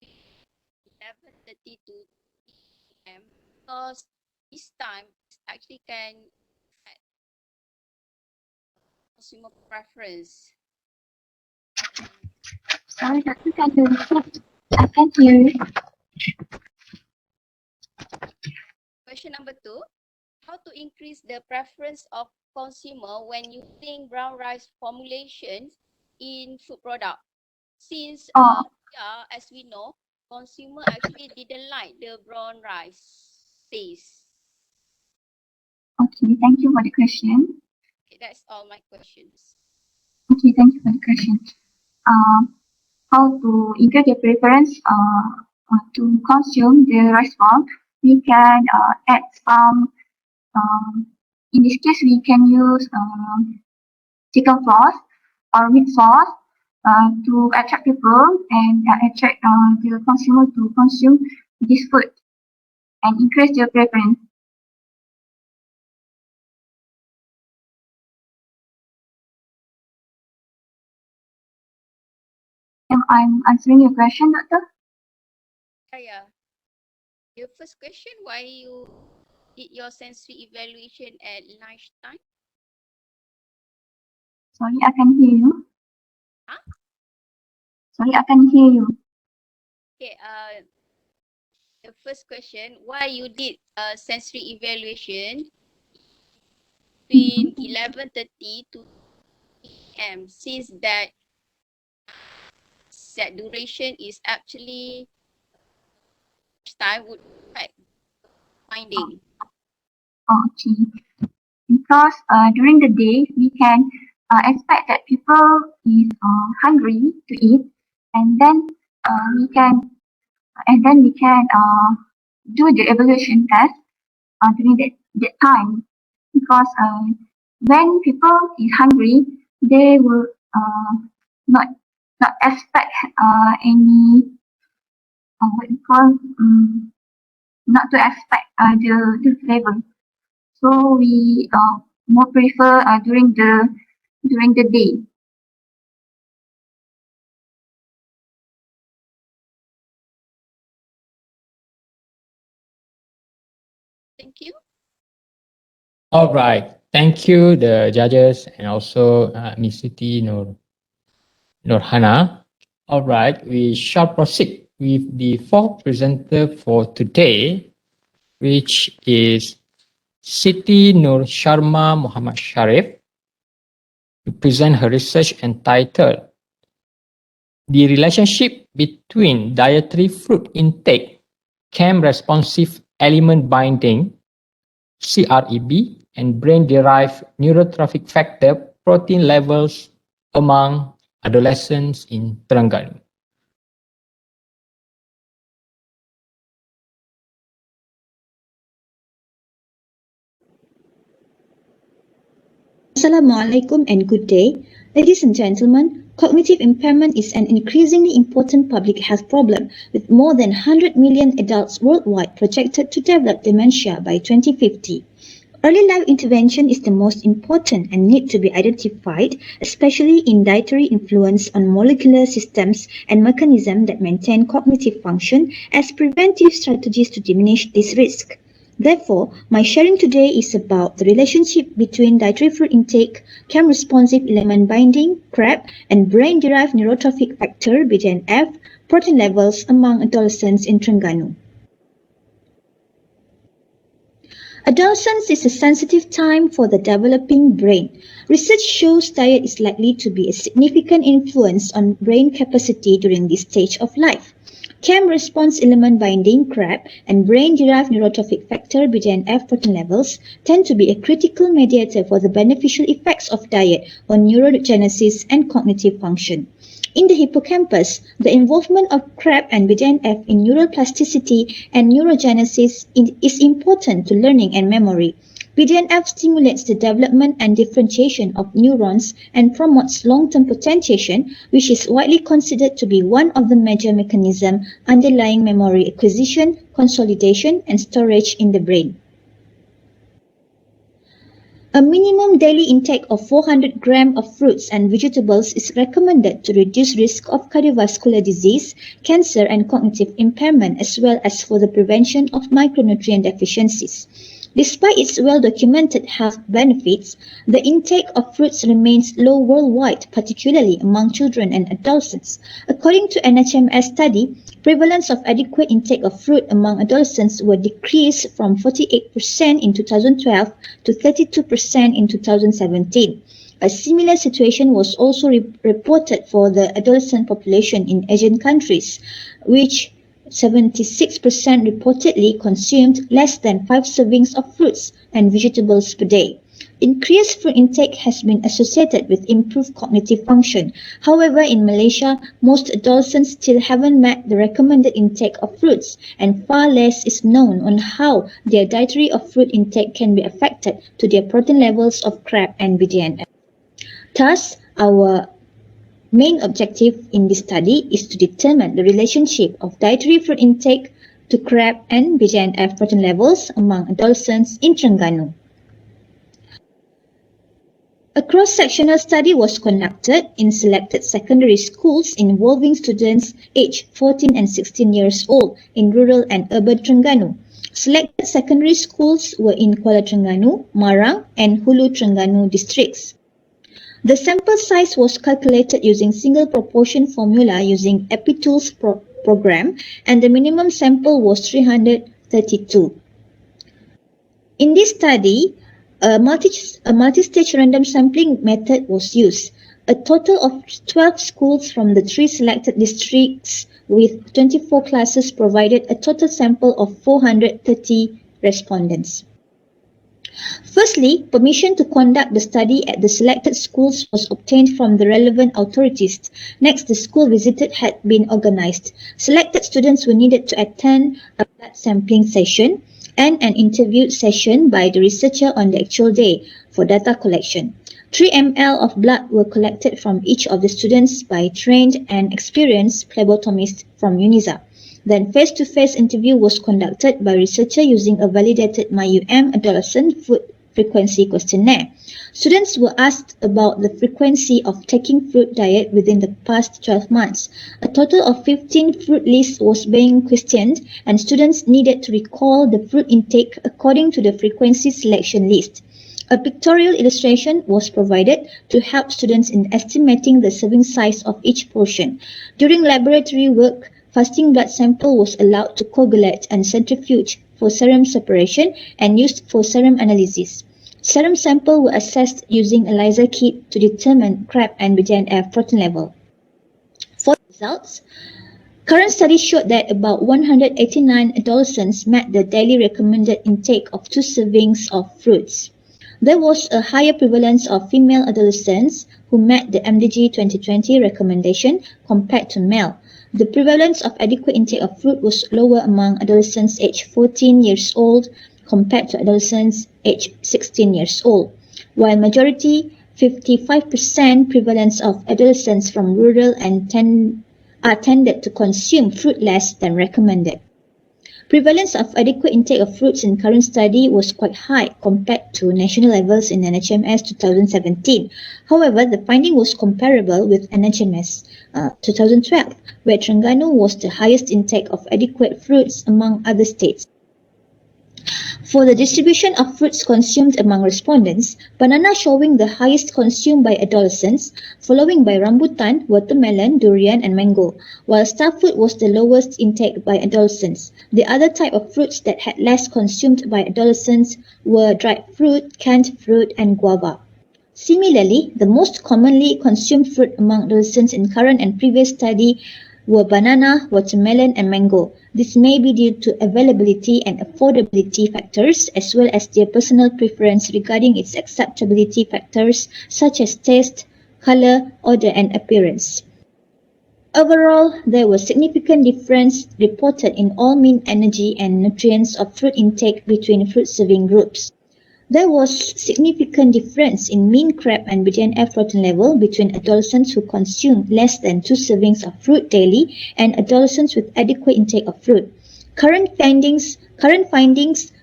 11:30 to 3 p.m. because this time actually can affect consumer preference. Sorry, Doctor, can you repeat? I can't hear you. Question number 2, how to increase the preference of consumer when using brown rice formulations in food product? Since as we know, consumer actually didn't like the brown rice taste. Okay, thank you for the question. Okay, that's all my questions. Okay, thank you for the question. How to increase the preference to consume the rice ball? We can add some. In this case, we can use chicken sauce or meat sauce to attract people and attract the consumer to consume this food and increase their preference. I'm answering your question, Doctor. Yeah. Your first question, why you did your sensory evaluation at lunchtime? Sorry, I can hear you. Huh? Sorry, I can hear you. Okay, the first question, why you did sensory evaluation between 11:30 to 3 p.m. since that that duration is actually time would affect finding. Okay. Because during the day we can expect that people is hungry to eat, and then we can do the evaluation test during that time, because when people is hungry, they will not not expect any what you call not to expect the flavor. So we more prefer during the day. Thank you. All right. Thank you, the judges, and also Ms. Siti Nurhana. All right. We shall proceed with the fourth presenter for today, which is Siti Nur Sharma Muhammad Sharif, to present her research entitled The Relationship Between Dietary Fruit Intake, Chem Responsive Element Binding, CREB, and brain-derived neurotrophic factor protein levels among adolescents in Terengganu. Assalamualaikum and good day. Ladies and gentlemen, cognitive impairment is an increasingly important public health problem, with more than 100 million adults worldwide projected to develop dementia by 2050. Early life intervention is the most important and need to be identified, especially in dietary influence on molecular systems and mechanisms that maintain cognitive function as preventive strategies to diminish this risk. Therefore, my sharing today is about the relationship between dietary fruit intake, chem-responsive element binding, CREB, and brain-derived neurotrophic factor, BDNF, protein levels among adolescents in Terengganu. Adolescence is a sensitive time for the developing brain. Research shows diet is likely to be a significant influence on brain capacity during this stage of life. Chem response element binding, CREB, and brain-derived neurotrophic factor, BDNF protein levels tend to be a critical mediator for the beneficial effects of diet on neurogenesis and cognitive function. In the hippocampus, the involvement of CREB and BDNF in neuroplasticity and neurogenesis is important to learning and memory. BDNF stimulates the development and differentiation of neurons and promotes long-term potentiation, which is widely considered to be one of the major mechanisms underlying memory acquisition, consolidation, and storage in the brain. A minimum daily intake of 400 grams of fruits and vegetables is recommended to reduce risk of cardiovascular disease, cancer, and cognitive impairment, as well as for the prevention of micronutrient deficiencies. Despite its well-documented health benefits, the intake of fruits remains low worldwide, particularly among children and adolescents. According to NHMS study, prevalence of adequate intake of fruit among adolescents were decreased from 48% in 2012 to 32% in 2017. A similar situation was also reported for the adolescent population in Asian countries, which 76% reportedly consumed less than 5 servings of fruits and vegetables per day. Increased fruit intake has been associated with improved cognitive function. However, in Malaysia, most adolescents still haven't met the recommended intake of fruits, and far less is known on how their dietary of fruit intake can be affected to their protein levels of CREB and BDNF. Thus, our main objective in this study is to determine the relationship of dietary fruit intake to CREB and BDNF protein levels among adolescents in Terengganu. A cross-sectional study was conducted in selected secondary schools involving students aged 14 and 16 years old in rural and urban Terengganu. Selected secondary schools were in Kuala Terengganu, Marang, and Hulu Terengganu districts. The sample size was calculated using single proportion formula using EpiTools program, and the minimum sample was 332. In this study, a multi-stage random sampling method was used. A total of 12 schools from the 3 selected districts with 24 classes provided a total sample of 430 respondents. Firstly, permission to conduct the study at the selected schools was obtained from the relevant authorities. Next, the school visited had been organized. Selected students were needed to attend a blood sampling session and an interview session by the researcher on the actual day for data collection. 3 ml of blood were collected from each of the students by trained and experienced phlebotomists from UNISA. Then face-to-face interview was conducted by researcher using a validated MyUM adolescent food frequency questionnaire. Students were asked about the frequency of taking fruit diet within the past 12 months. A total of 15 fruit lists was being questioned and students needed to recall the fruit intake according to the frequency selection list. A pictorial illustration was provided to help students in estimating the serving size of each portion. During laboratory work, fasting blood sample was allowed to coagulate and centrifuge for serum separation and used for serum analysis. Serum sample were assessed using ELISA kit to determine CRAB and BDNF protein level. For results, current studies showed that about 189 adolescents met the daily recommended intake of 2 servings of fruits. There was a higher prevalence of female adolescents who met the MDG 2020 recommendation compared to male. The prevalence of adequate intake of fruit was lower among adolescents aged 14 years old compared to adolescents aged 16 years old, while majority 55% prevalence of adolescents from rural and tended to consume fruit less than recommended. Prevalence of adequate intake of fruits in current study was quite high compared to national levels in NHMS 2017. However, the finding was comparable with NHMS 2012, where Terengganu was the highest intake of adequate fruits among other states. For the distribution of fruits consumed among respondents, banana showing the highest consumed by adolescents, following by rambutan, watermelon, durian and mango, while starfruit was the lowest intake by adolescents. The other type of fruits that had less consumed by adolescents were dried fruit, canned fruit and guava. Similarly, the most commonly consumed fruit among adolescents in current and previous study were banana, watermelon and mango. This may be due to availability and affordability factors as well as their personal preference regarding its acceptability factors such as taste, color, odor and appearance. Overall, there was significant difference reported in all mean energy and nutrients of fruit intake between fruit serving groups. There was significant difference in mean CRAB and BDNF protein level between adolescents who consumed less than 2 servings of fruit daily and adolescents with adequate intake of fruit. Current findings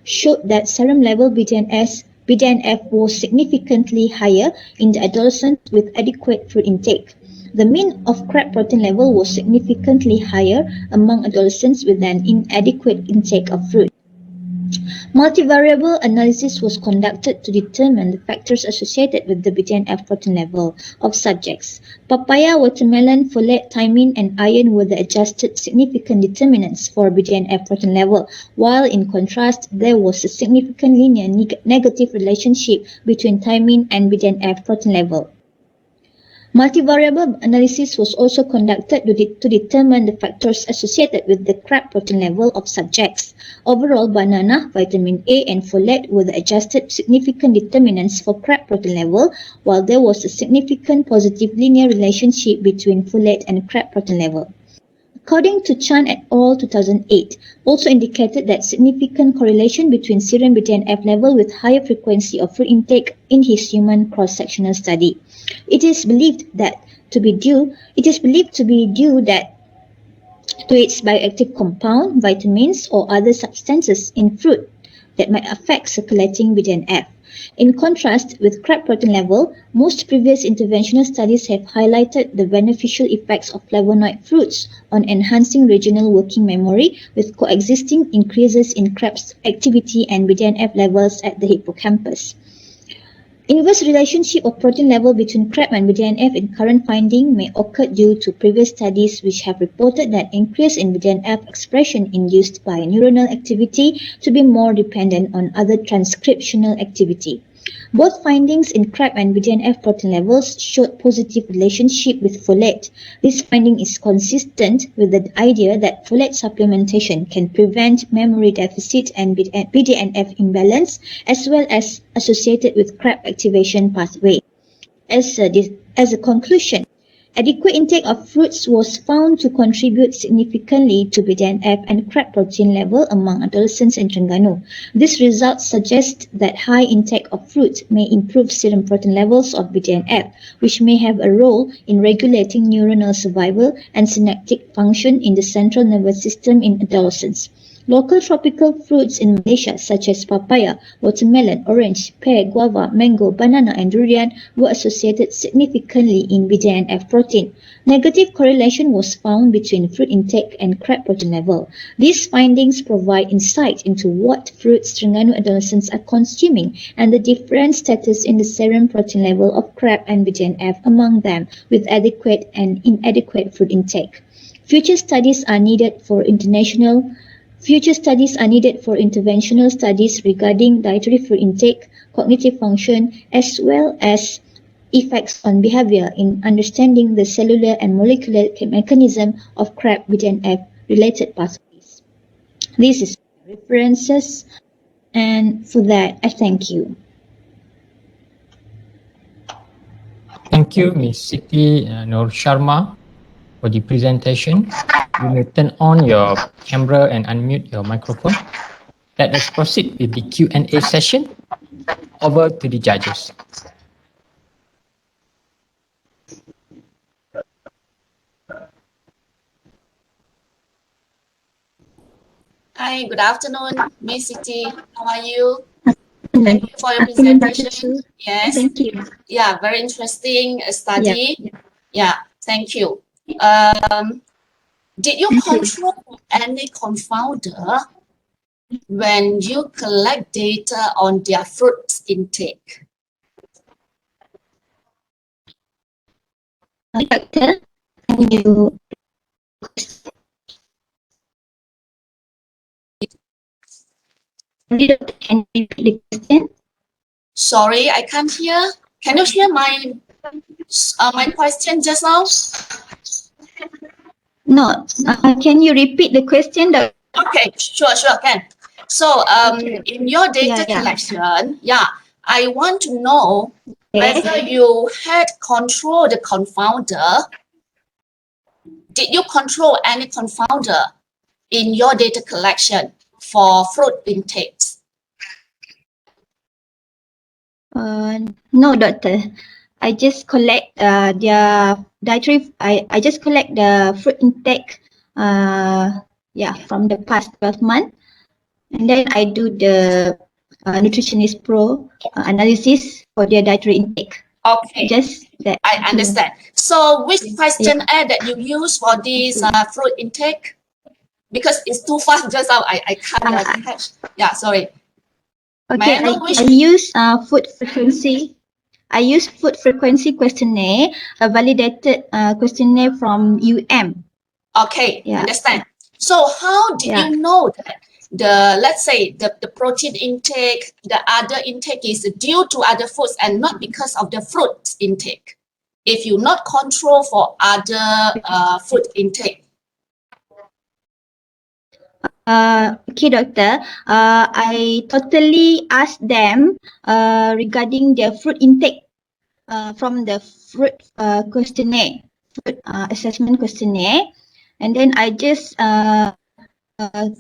showed that serum level BDNF was significantly higher in the adolescents with adequate fruit intake. The mean of CRAB protein level was significantly higher among adolescents with an inadequate intake of fruit. Multivariable analysis was conducted to determine the factors associated with the BDNF protein level of subjects. Papaya, watermelon, folate, thiamine, and iron were the adjusted significant determinants for BDNF protein level, while in contrast, there was a significant linear negative relationship between thiamine and BDNF protein level. Multivariable analysis was also conducted to determine the factors associated with the CRAB protein level of subjects. Overall, banana, vitamin A, and folate were the adjusted significant determinants for CRAB protein level, while there was a significant positive linear relationship between folate and CRAB protein level. According to Chan et al. 2008, also indicated that significant correlation between serum BDNF level with higher frequency of fruit intake in his human cross-sectional study. It is believed to be due to its bioactive compound, vitamins, or other substances in fruit that might affect circulating BDNF. In contrast with CRAB protein level, most previous interventional studies have highlighted the beneficial effects of flavonoid fruits on enhancing regional working memory with coexisting increases in CRAB's activity and BDNF levels at the hippocampus. Inverse relationship of protein level between CRAB and BDNF in current finding may occur due to previous studies which have reported that increase in BDNF expression induced by neuronal activity to be more dependent on other transcriptional activity. Both findings in crab and BDNF protein levels showed positive relationship with folate. This finding is consistent with the idea that folate supplementation can prevent memory deficit and BDNF imbalance, as well as associated with crab activation pathway. As a conclusion, adequate intake of fruits was found to contribute significantly to BDNF and crab protein level among adolescents in Terengganu. This result suggests that high intake of fruit may improve serum protein levels of BDNF, which may have a role in regulating neuronal survival and synaptic function in the central nervous system in adolescents. Local tropical fruits in Malaysia such as papaya, watermelon, orange, pear, guava, mango, banana and durian were associated significantly in BDNF protein. Negative correlation was found between fruit intake and crab protein level. These findings provide insight into what fruits Terengganu adolescents are consuming and the different status in the serum protein level of crab and BDNF among them with adequate and inadequate fruit intake. Future studies are needed for interventional studies regarding dietary fruit intake, cognitive function, as well as effects on behavior in understanding the cellular and molecular mechanism of crab BDNF related pathways. This is references, and for that I thank you. Thank you, Ms. Siti Nur Sharma, for the presentation. You may turn on your camera and unmute your microphone. Let us proceed with the Q&A session. Over to the judges. Hi, good afternoon, Miss Siti. How are you? Thank you for your presentation. Yes. Thank you. Yeah, very interesting study. Yeah, thank you. Did you control any confounder when you collect data on their fruit intake? Doctor, can you repeat the question? Sorry, I can't hear. Can you hear my question just now? No. Can you repeat the question? Okay, sure, can. So, in your data collection, I want to know whether you had control the confounder. Did you control any confounder in your data collection for fruit intakes? No, doctor. I just collect their dietary. I just collect the fruit intake. From the past 12 months, and then I do the nutritionist pro analysis for their dietary intake. Okay, Just that. I understand. So, which questionnaire that you use for this fruit intake? Because it's too fast just now, I can't catch. Yeah, sorry. Okay, I use food frequency. I use food frequency questionnaire, a validated questionnaire from Okay, understand. So how did you know that let's say the protein intake, the other intake is due to other foods and not because of the fruit intake? If you not control for other food intake. Okay, doctor. I totally asked them regarding their fruit intake from the fruit questionnaire, fruit assessment questionnaire, and then I just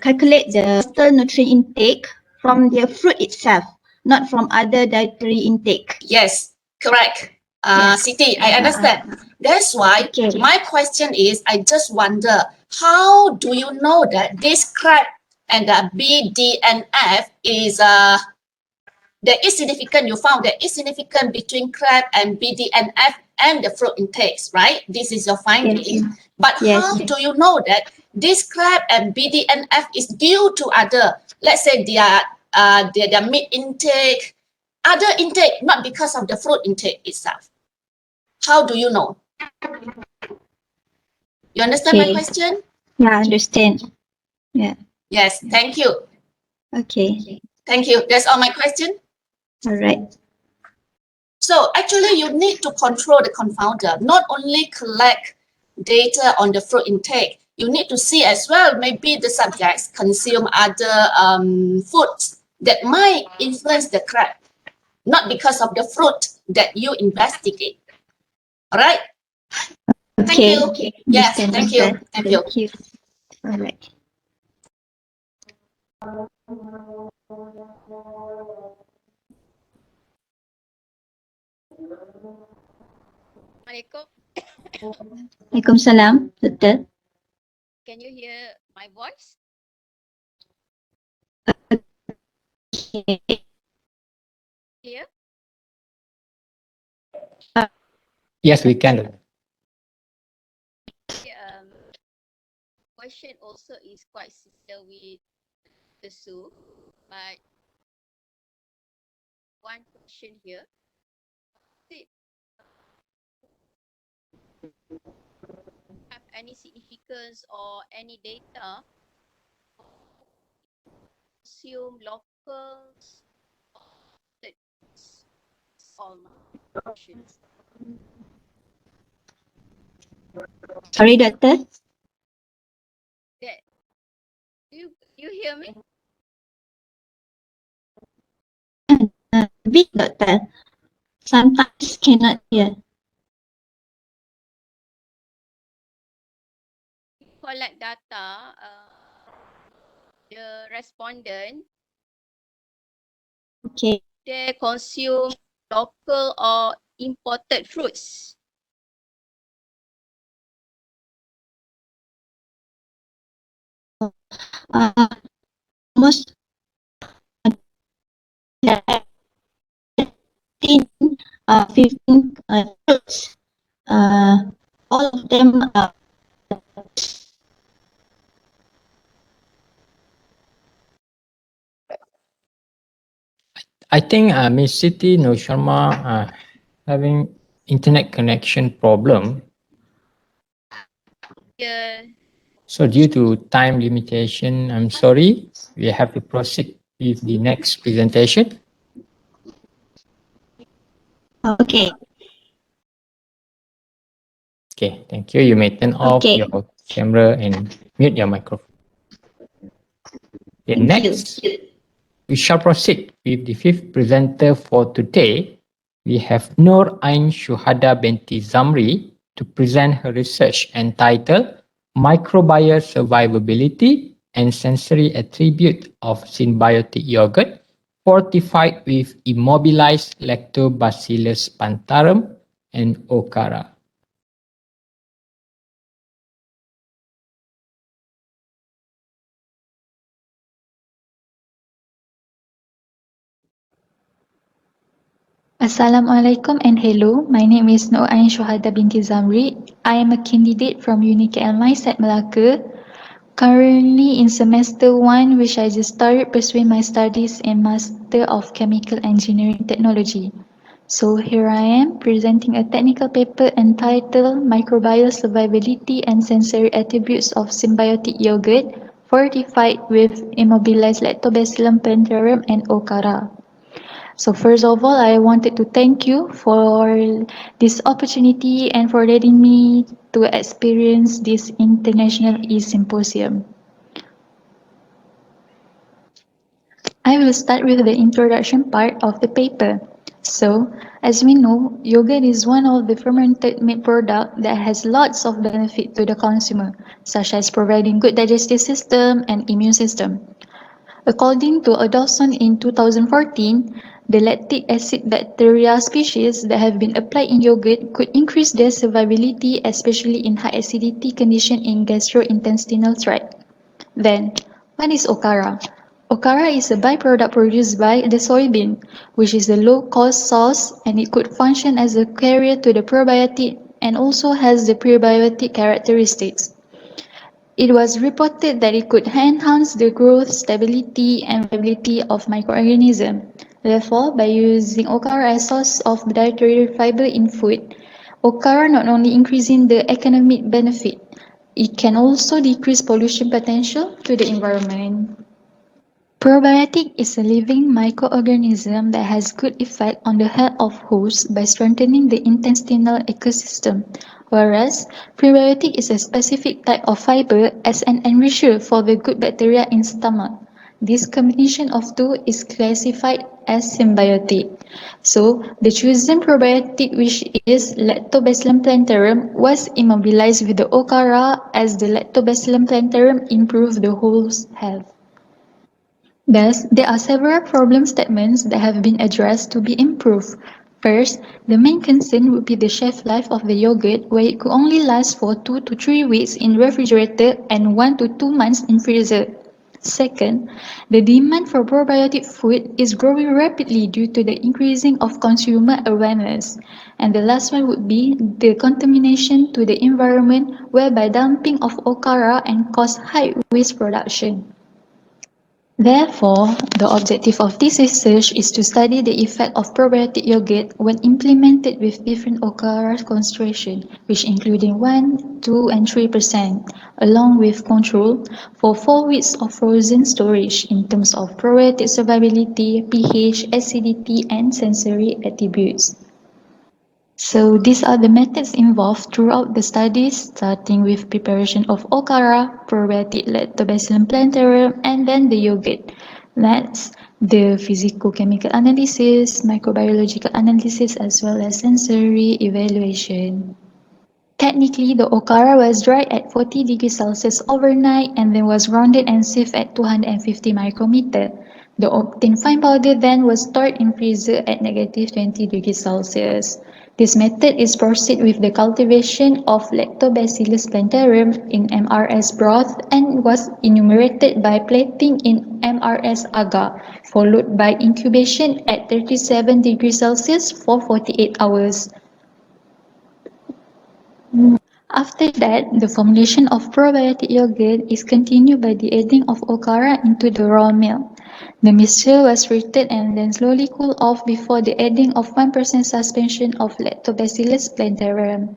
calculate the total nutrient intake from their fruit itself, not from other dietary intake. Yes, correct. Siti, I understand. That's why my question is, I just wonder, how do you know that this crab and the BDNF is there is significant, you found there is significant between crab and BDNF and the fruit intakes, right? This is your finding. But how do you know that this crab and BDNF is due to other, let's say their meat intake, other intake, not because of the fruit intake itself? How do you know? You understand my question? Yeah, I understand. Yeah. Yes, thank you. Okay. Thank you. That's all my question. All right. So actually you need to control the confounder, not only collect data on the fruit intake. You need to see as well, maybe the subjects consume other foods that might influence the crab, not because of the fruit that you investigate. All right? Thank you. Okay. Yes, Understand, thank you. understand. Thank you. Thank you. All right. Assalamualaikum. Waalaikumsalam, Doctor. Can you hear my voice? Clear? Yes, we can. Question also is quite similar with the soup, but one question here. Did have any significance or any data consume locals that all my questions. Sorry, Doctor. That you hear me? Big Doctor. Sometimes cannot hear. Collect data, the respondent Okay. they consume local or imported fruits. Most 15 fruits. All of them I think Miss Siti No Sharma having internet connection problem. Yeah. So due to time limitation, I'm sorry, we have to proceed with the next presentation. okay. Okay, thank you. You may turn off Okay. your camera and mute your microphone. Okay, Thank next, you. we shall proceed with the fifth presenter for today. We have Noor Ain Shuhada binti Zamri to present her research entitled Microbial Survivability and Sensory Attribute of Symbiotic Yogurt fortified with immobilized Lactobacillus plantarum and Okara. Assalamualaikum and hello. My name is Noor Ain Shuhada binti Zamri. I am a candidate from UniKL at Melaka. Currently in semester 1, which I just started pursuing my studies in Master of Chemical Engineering Technology. So here I am presenting a technical paper entitled Microbial Survivability and Sensory Attributes of Symbiotic Yogurt fortified with immobilized Lactobacillus plantarum and Okara. So first of all, I wanted to thank you for this opportunity and for letting me to experience this international e-symposium. I will start with the introduction part of the paper. So, as we know, yogurt is one of the fermented meat product that has lots of benefit to the consumer, such as providing good digestive system and immune system. According to Adolphson in 2014, the lactic acid bacteria species that have been applied in yogurt could increase their survivability, especially in high acidity condition in gastrointestinal tract. Then, what is okara? Okara is a byproduct produced by the soybean, which is a low-cost source, and it could function as a carrier to the probiotic and also has the prebiotic characteristics. It was reported that it could enhance the growth, stability, and viability of microorganisms. Therefore, by using okara as source of dietary fiber in food, okara not only increasing the economic benefit, it can also decrease pollution potential to the environment. Probiotic is a living microorganism that has good effect on the health of hosts by strengthening the intestinal ecosystem, whereas prebiotic is a specific type of fiber as an enricher for the good bacteria in stomach. This combination of two is classified as symbiotic. So, the chosen probiotic, which is Lactobacillus plantarum, was immobilized with the Okara as the Lactobacillus plantarum improved the host's health. Thus, there are several problem statements that have been addressed to be improved. First, the main concern would be the shelf life of the yogurt, where it could only last for 2 to 3 weeks in refrigerator and 1 to 2 months in freezer. Second, the demand for probiotic food is growing rapidly due to the increasing of consumer awareness. And the last one would be the contamination to the environment, whereby dumping of okara and cause high waste production. Therefore, the objective of this research is to study the effect of probiotic yogurt when implemented with different okara concentration, which including 1, 2, and 3%, along with control for 4 weeks of frozen storage in terms of probiotic survivability, pH, acidity, and sensory attributes. So these are the methods involved throughout the studies, starting with preparation of okara, probiotic lactobacillus plantarum, and then the yogurt. Next, the physicochemical analysis, microbiological analysis, as well as sensory evaluation. Technically, the okara was dried at 40 degrees Celsius overnight and then was grounded and sieved at 250 micrometer. The obtained fine powder then was stored in freezer at negative 20 degrees Celsius. This method is proceed with the cultivation of Lactobacillus plantarum in MRS broth and was enumerated by plating in MRS agar, followed by incubation at 37 degrees Celsius for 48 hours. After that, the formulation of probiotic yogurt is continued by the adding of okara into the raw milk. The mixture was treated and then slowly cooled off before the adding of 1% suspension of Lactobacillus plantarum.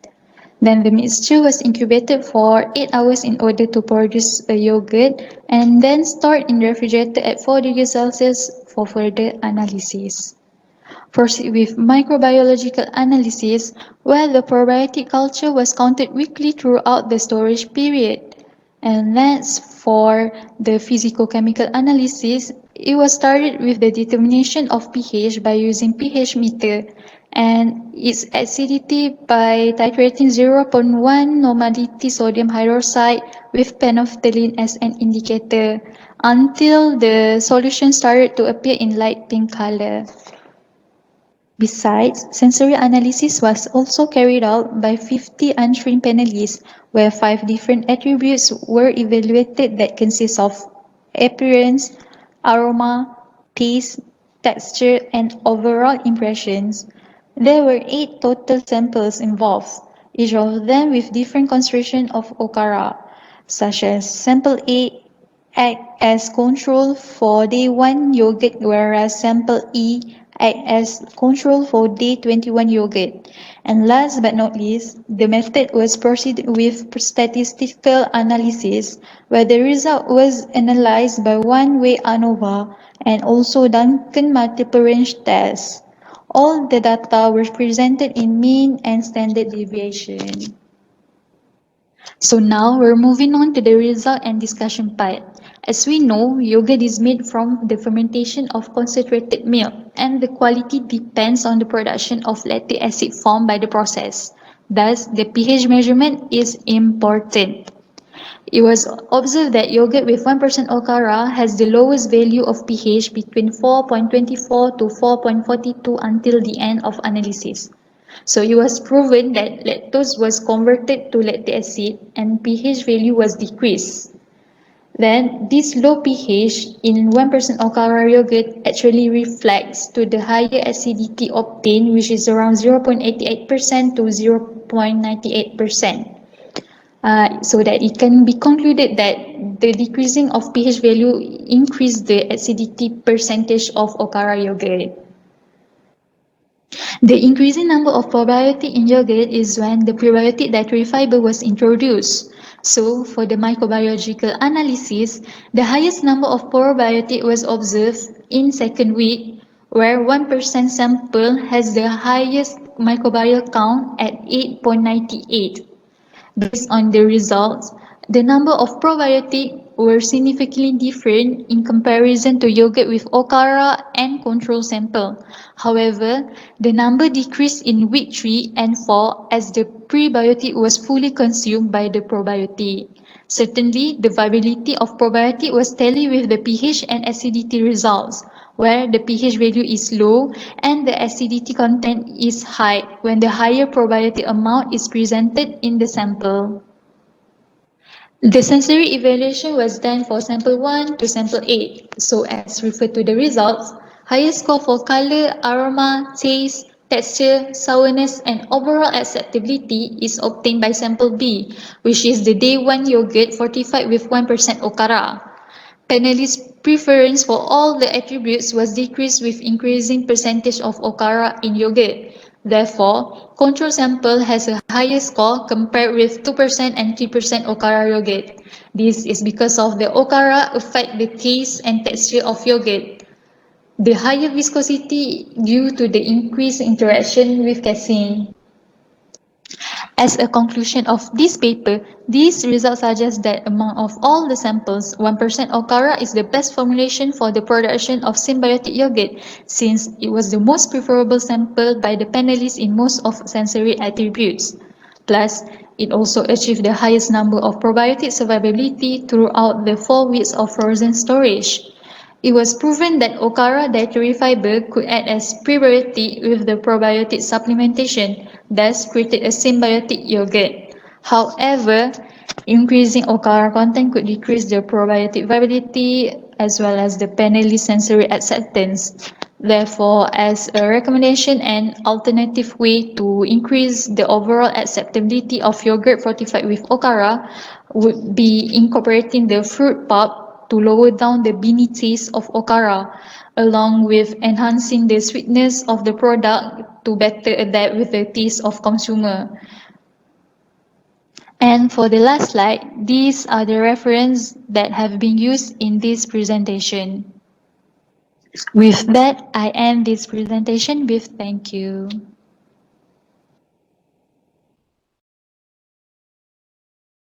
Then the mixture was incubated for 8 hours in order to produce a yogurt and then stored in the refrigerator at 4 degrees Celsius for further analysis. Proceed with microbiological analysis, where the probiotic culture was counted weekly throughout the storage period. And next, for the physicochemical analysis, it was started with the determination of pH by using pH meter and its acidity by titrating 0.1 normality sodium hydroxide with phenolphthalein as an indicator until the solution started to appear in light pink color. Besides, sensory analysis was also carried out by 50 untrained panelists, where 5 different attributes were evaluated that consist of appearance, aroma, taste, texture, and overall impressions. There were 8 total samples involved, each of them with different concentration of okara, such as sample A act as control for day 1 yogurt, whereas sample E act as control for day 21 yogurt. And last but not least, the method was proceeded with statistical analysis, where the result was analyzed by one-way ANOVA and also Duncan multiple range tests. All the data were presented in mean and standard deviation. So now we're moving on to the result and discussion part. As we know, yogurt is made from the fermentation of concentrated milk, and the quality depends on the production of lactic acid formed by the process. Thus, the pH measurement is important. It was observed that yogurt with 1% okara has the lowest value of pH between 4.24 to 4.42 until the end of analysis. So it was proven that lactose was converted to lactic acid and pH value was decreased. Then this low pH in 1% okara yogurt actually reflects to the higher acidity obtained, which is around 0.88% to 0.98%. So that it can be concluded that the decreasing of pH value increased the acidity percentage of okara yogurt. The increasing number of probiotic in yogurt is when the prebiotic dietary fiber was introduced. So, for the microbiological analysis, the highest number of probiotic was observed in second week, where 1% sample has the highest microbial count at 8.98. Based on the results, the number of probiotic were significantly different in comparison to yogurt with okara and control sample. However, the number decreased in week 3 and 4 as the prebiotic was fully consumed by the probiotic. Certainly, the viability of probiotic was tallied with the pH and acidity results, where the pH value is low and the acidity content is high when the higher probiotic amount is presented in the sample. The sensory evaluation was done for sample 1 to sample 8. So as referred to the results, highest score for color, aroma, taste, texture, sourness and overall acceptability is obtained by sample B, which is the day 1 yogurt fortified with 1% okara. Panelists' preference for all the attributes was decreased with increasing percentage of okara in yogurt. Therefore, control sample has a higher score compared with 2% and 3% okara yogurt. This is because of the okara affect the taste and texture of yogurt. The higher viscosity due to the increased interaction with casein. As a conclusion of this paper, these results suggest that among of all the samples, 1% okara is the best formulation for the production of symbiotic yogurt, since it was the most preferable sample by the panelists in most of sensory attributes. Plus, it also achieved the highest number of probiotic survivability throughout the 4 weeks of frozen storage. It was proven that okara dietary fiber could act as prebiotic with the probiotic supplementation, thus created a symbiotic yogurt. However, increasing okara content could decrease the probiotic viability as well as the panelist sensory acceptance. Therefore, as a recommendation and alternative way to increase the overall acceptability of yogurt fortified with okara would be incorporating the fruit pulp to lower down the beany taste of okara, along with enhancing the sweetness of the product to better adapt with the taste of consumer. And for the last slide, these are the references that have been used in this presentation. With that, I end this presentation with thank you.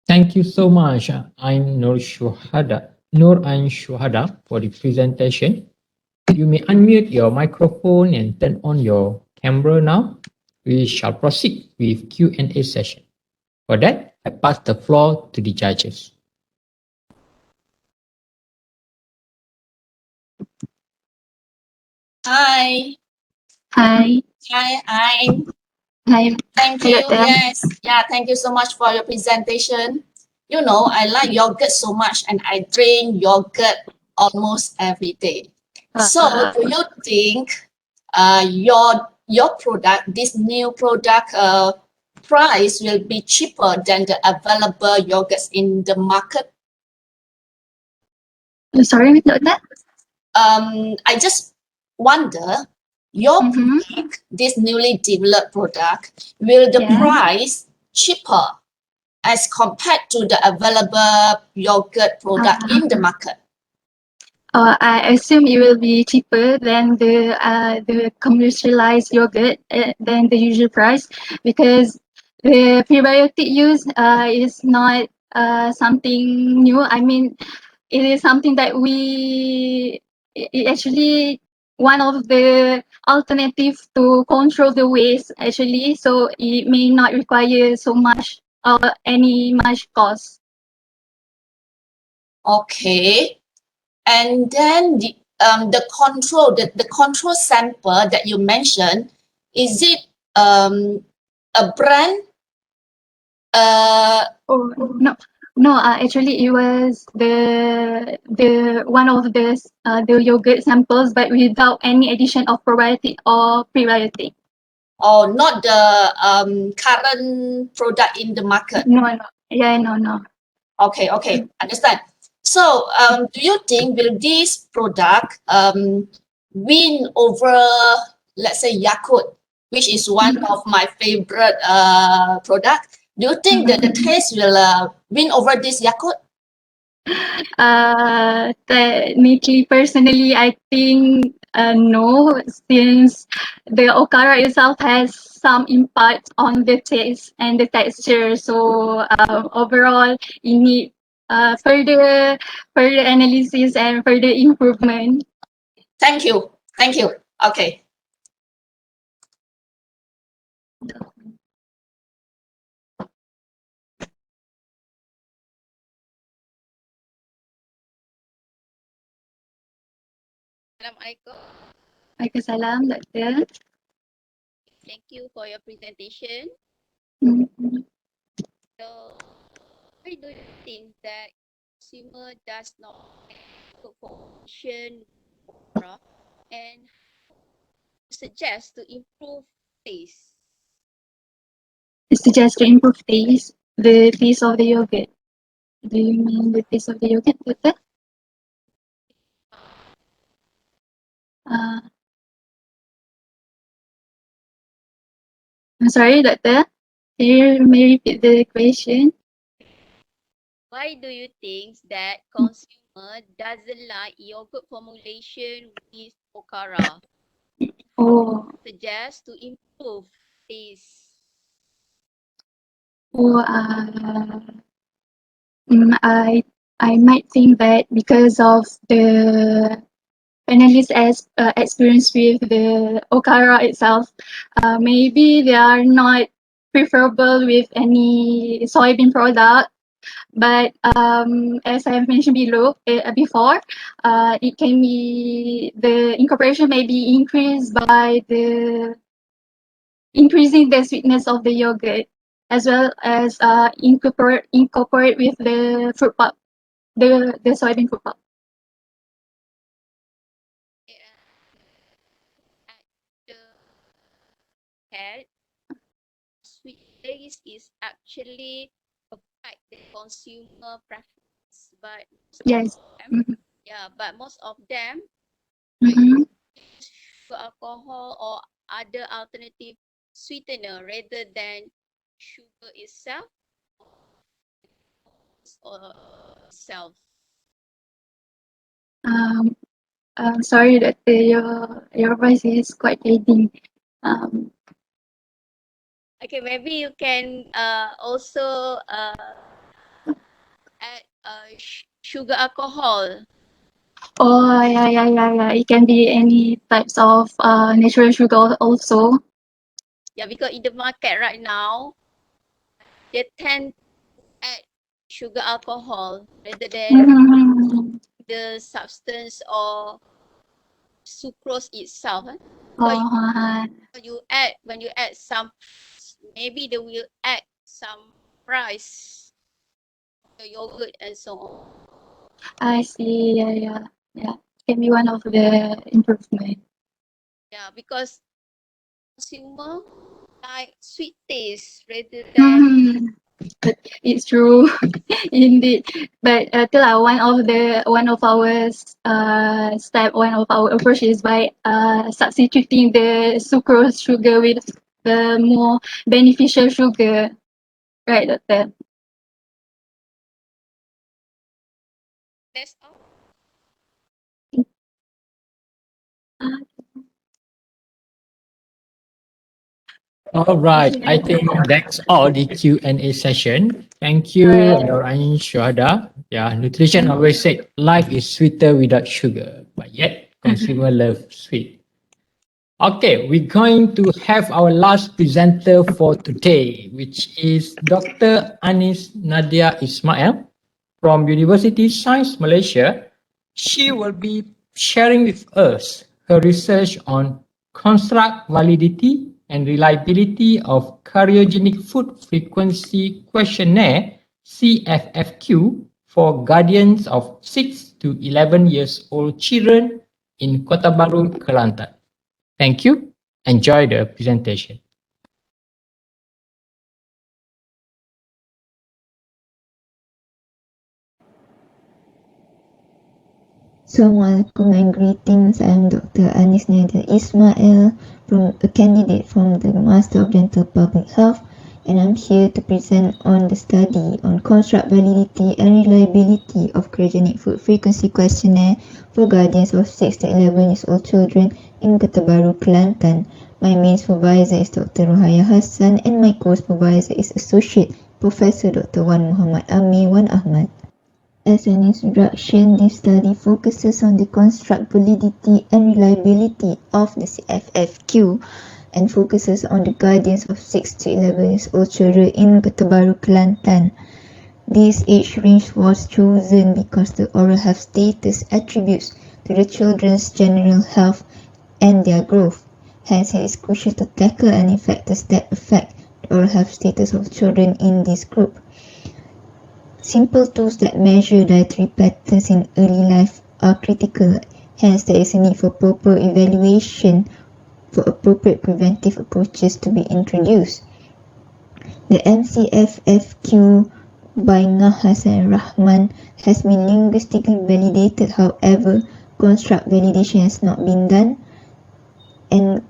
Thank you so much. I'm Nur Ain Shuhada for the presentation. You may unmute your microphone and turn on your camera now. We shall proceed with Q&A session. For that, I pass the floor to the judges. Hi. Hi. Hi. Hi. Thank you. Yes. Yeah, thank you so much for your presentation. You know, I like yogurt so much and I drink yogurt almost every day. So do you think your product, this new product price will be cheaper than the available yogurts in the market? Sorry, without that? I just wonder, your product, this newly developed product, will the price cheaper as compared to the available yogurt product in the market? I assume it will be cheaper than the commercialized yogurt than the usual price, because the prebiotic use is not something new. I mean, it is something that it actually one of the alternative to control the waste actually, so it may not require so much any much cost. Okay. And then the control sample that you mentioned, is it a brand? No, actually it was the one of the yogurt samples, but without any addition of probiotic or prebiotic. Oh, not the current product in the market. No. Yeah, no. Okay, understand. So, do you think will this product win over, let's say, Yakult, which is one of my favorite product? Do you think that the taste win over this Yakult? Technically, personally, I think no, since the okara itself has some impact on the taste and the texture. So overall, you need further analysis and further improvement. Thank you. Thank you. Okay. Assalamualaikum. Waalaikumsalam, Doctor. Thank you for your presentation. So, why do you think that consumer does not look for option and suggest to improve taste? Suggest to improve taste, the taste of the yogurt. Do you mean the taste of the yogurt, Doctor? I'm sorry, Doctor. Can you repeat the question? Why do you think that consumer doesn't like yogurt formulation with okara? Oh, Suggest to improve taste. oh, I might think that because of the panelist experience with the okara itself, maybe they are not preferable with any soybean product. But as I have mentioned before, it can be the incorporation may be increased by the increasing the sweetness of the yogurt, as well as incorporate with the fruit pulp, the soybean fruit pulp. The head sweet taste is actually affect the consumer preference, but Yes. yeah, but most of them Mhm. use sugar alcohol or other alternative sweetener rather than sugar itself or itself. Sorry that your voice is quite fading. Okay, maybe you can also add sugar alcohol. Oh, yeah. It can be any types of natural sugar also. Yeah, because in the market right now, they tend to add sugar alcohol rather than the substance or sucrose itself. When you add some, maybe they will add some rice, the yogurt and so on. I see. Yeah. Can be one of the improvement. Yeah, because consumer like sweet taste rather than It's true, indeed. But one of our one of our approach is by substituting the sucrose sugar with the more beneficial sugar, right, Doctor? that's all. All right, I think that's all the Q&A session. Thank you, Norain Shuhada. Yeah, nutrition always said life is sweeter without sugar, but yet consumer love sweet. Okay, we're going to have our last presenter for today, which is Dr. Anis Nadia Ismail from University Science Malaysia. She will be sharing with us her research on construct validity and reliability of Cryogenic Food Frequency Questionnaire CFFQ for guardians of 6 to 11 years old children in Kota Baru, Kelantan. Thank you. Enjoy the presentation. Assalamualaikum and greetings. I am Dr. Anis Nadia Ismail, a candidate from the Master of Dental Public Health, and I'm here to present on the study on construct validity and reliability of cryogenic food frequency questionnaire for guardians of 6 to 11 years old children in Kota Baru, Kelantan. My main supervisor is Dr. Rohaya Hassan and my co-supervisor is Associate Professor Dr. Wan Muhammad Amir Wan Ahmad. As an introduction, this study focuses on the construct validity and reliability of the CFFQ and focuses on the guardians of 6 to 11 years old children in Kota Baru, Kelantan. This age range was chosen because the oral health status attributes to the children's general health and their growth. Hence, it is crucial to tackle any factors that affect the oral health status of children in this group. Simple tools that measure dietary patterns in early life are critical. Hence, there is a need for proper evaluation for appropriate preventive approaches to be introduced. The MCFFQ by Qna Session Rahman has been linguistically validated. However, construct validation has not been done, and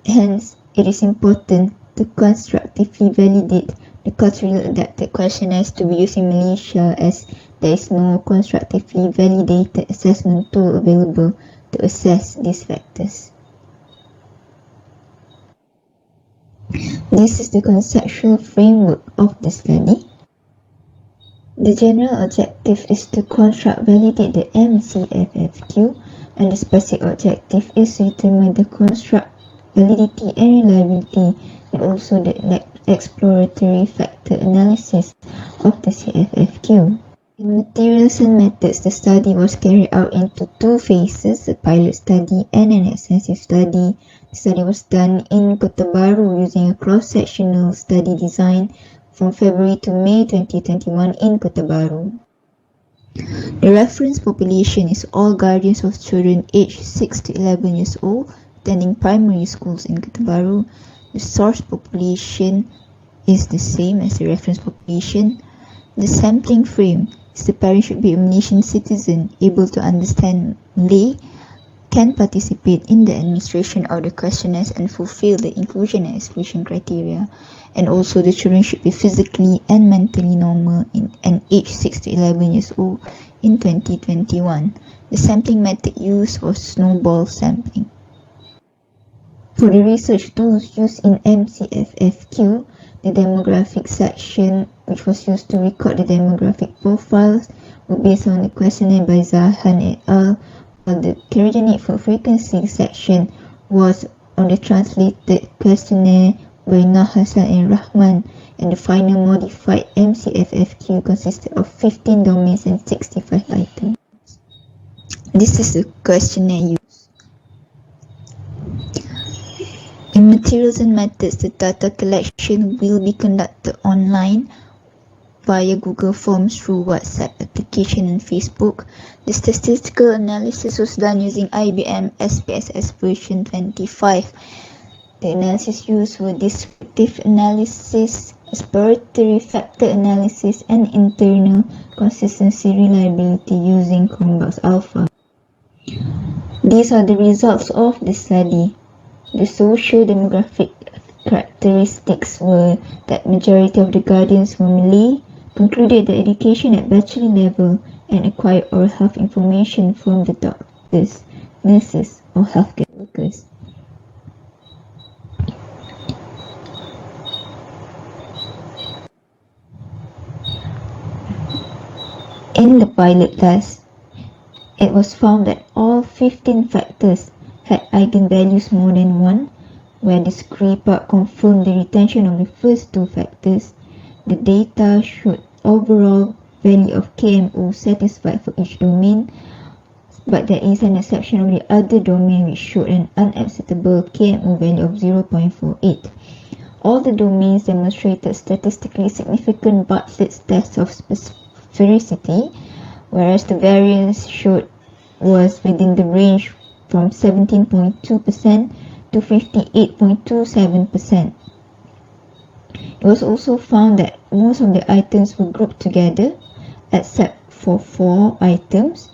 hence it is important to constructively validate the culturally adapted questionnaires to be used in Malaysia, as there is no constructively validated assessment tool available to assess these factors. This is the conceptual framework of the study. The general objective is to construct validate the MCFFQ, and the specific objective is to determine the construct validity and reliability, and also the exploratory factor analysis of the CFFQ. In materials and methods, the study was carried out into two phases, a pilot study and an extensive study. The study was done in Kota Baru using a cross-sectional study design from February to May 2021 in Kota Baru. The reference population is all guardians of children aged 6 to 11 years old attending primary schools in Kota Baru. The source population is the same as the reference population. The sampling frame is the parent should be a Malaysian citizen able to understand Malay, can participate in the administration of the questionnaires and fulfill the inclusion and exclusion criteria. And also the children should be physically and mentally normal and age 6 to 11 years old in 2021. The sampling method used was snowball sampling. For the research tools used in MCFFQ, the demographic section, which was used to record the demographic profiles, were based on the questionnaire by Zahan et al., while the cryogenic food frequency section was on the translated questionnaire by Qna Session and Rahman, and the final modified MCFFQ consisted of 15 domains and 65 items. This is the questionnaire used. In materials and methods, the data collection will be conducted online via Google Forms through WhatsApp application and Facebook. The statistical analysis was done using IBM SPSS version 25. The analysis used were descriptive analysis, exploratory factor analysis, and internal consistency reliability using Chromebox Alpha. These are the results of the study. The socio-demographic characteristics were that majority of the guardians were Malay, concluded the education at bachelor level, and acquired oral health information from the doctors, nurses, or healthcare workers. In the pilot test, it was found that all 15 factors had eigenvalues more than 1, where the scree part confirmed the retention of the first two factors. The data showed overall value of KMO satisfied for each domain, but there is an exception of the other domain which showed an unacceptable KMO value of 0.48. All the domains demonstrated statistically significant Bartlett's test of sphericity, whereas the variance showed was within the range from 17.2% to 58.27%. It was also found that most of the items were grouped together, except for 4 items.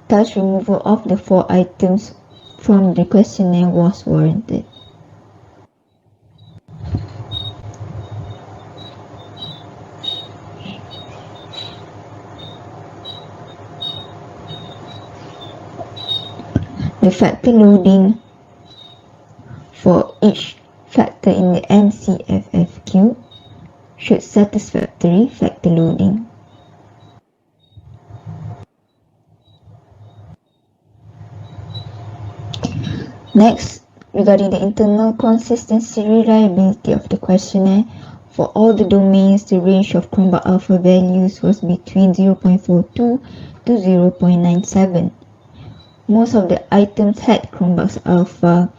Thus, removal of the 4 items from the questionnaire was warranted. The factor loading for each factor in the MCFFQ should satisfactory factor loading. Next, regarding the internal consistency reliability of the questionnaire, for all the domains, the range of Cronbach alpha values was between 0.42 to 0.97. Most of the items had Cronbach's alpha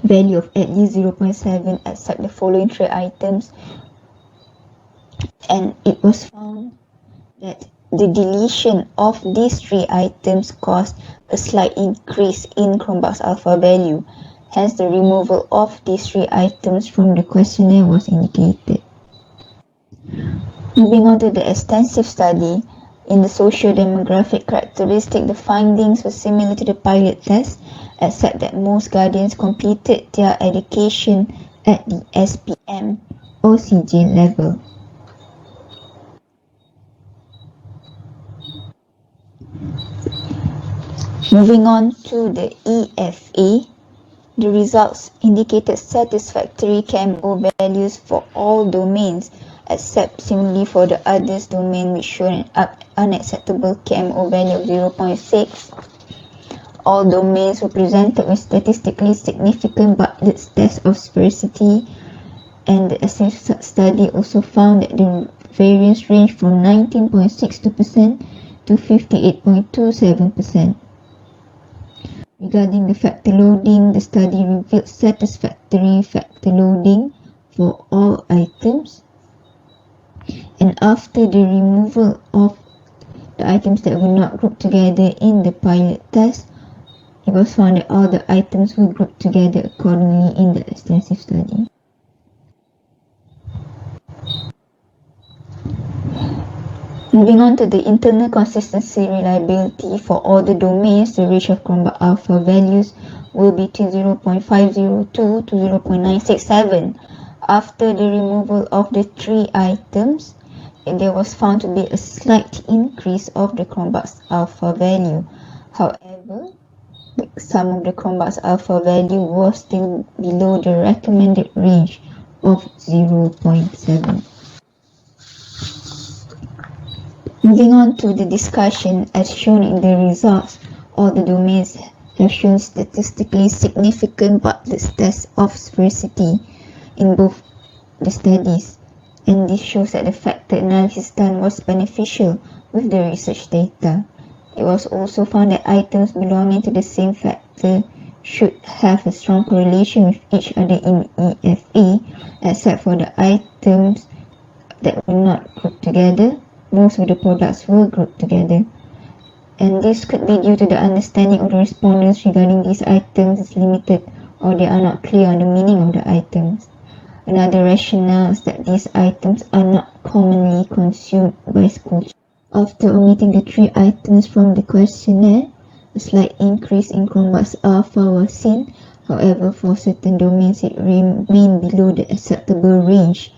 value of at least 0.7 except the following 3 items, and it was found that the deletion of these 3 items caused a slight increase in Cronbach's alpha value. Hence, the removal of these 3 items from the questionnaire was indicated. Moving on to the extensive study, in the socio-demographic characteristic, the findings were similar to the pilot test, except that most guardians completed their education at the SPM or CJ level. Moving on to the EFA, the results indicated satisfactory KMO values for all domains, except similarly for the others domain which showed an unacceptable KMO value of 0.6. All domains were presented with statistically significant Bartlett's test of sphericity, and the study also found that the variance ranged from 19.62% to 58.27%. Regarding the factor loading, the study revealed satisfactory factor loading for all items, and after the removal of the items that were not grouped together in the pilot test, it was found that all the items were grouped together accordingly in the extensive study. Moving on to the internal consistency reliability, for all the domains, the range of Cronbach alpha values will be between 0.502 to 0.967. After the removal of the 3 items, there was found to be a slight increase of the Cronbach alpha value. However, some of the Cronbach alpha value was still below the recommended range of 0.7. Moving on to the discussion, as shown in the results, all the domains have shown statistically significant Bartlett's test of sphericity in both the studies, and this shows that the factor analysis done was beneficial with the research data. It was also found that items belonging to the same factor should have a strong correlation with each other in EFA, except for the items that were not grouped together. Most of the products were grouped together, and this could be due to the understanding of the respondents regarding these items is limited, or they are not clear on the meaning of the items. Another rationale is that these items are not commonly consumed by school. After omitting the 3 items from the questionnaire, a slight increase in Cronbach's alpha was seen. However, for certain domains it remained below the acceptable range.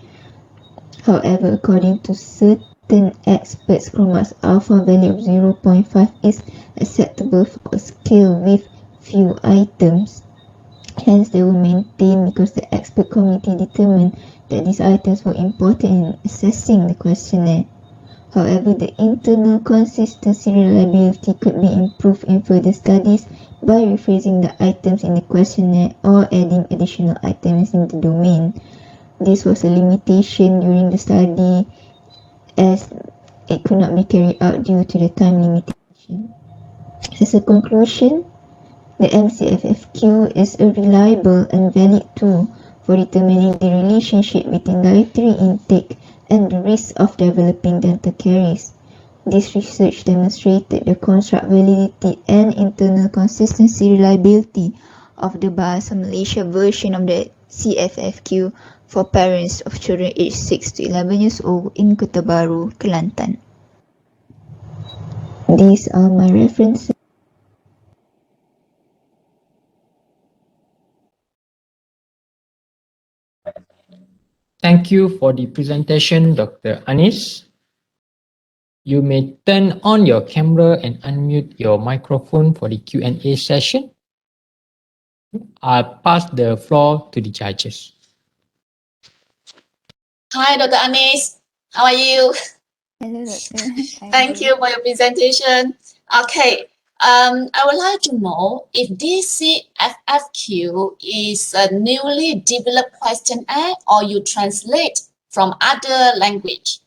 However, according to certain experts, Cronbach's alpha value of 0.5 is acceptable for a scale with few items. Hence, they were maintained because the expert committee determined that these items were important in assessing the questionnaire. However, the internal consistency reliability could be improved in further studies by rephrasing the items in the questionnaire or adding additional items in the domain. This was a limitation during the study as it could not be carried out due to the time limitation. As a conclusion, the MCFFQ is a reliable and valid tool for determining the relationship between dietary intake and the risk of developing dental caries. This research demonstrated the construct validity and internal consistency reliability of the Bahasa Malaysia version of the CFFQ for parents of children aged 6 to 11 years old in Kota Baru, Kelantan. These are my references. Thank you for the presentation, Dr. Anis. You may turn on your camera and unmute your microphone for the Q&A session. I'll pass the floor to the judges. Hi, Dr. Anis. How are you? Hello, Doctor. Thank you for your presentation. Okay, I would like to know if DCFFQ is a newly developed questionnaire or you translate from other language.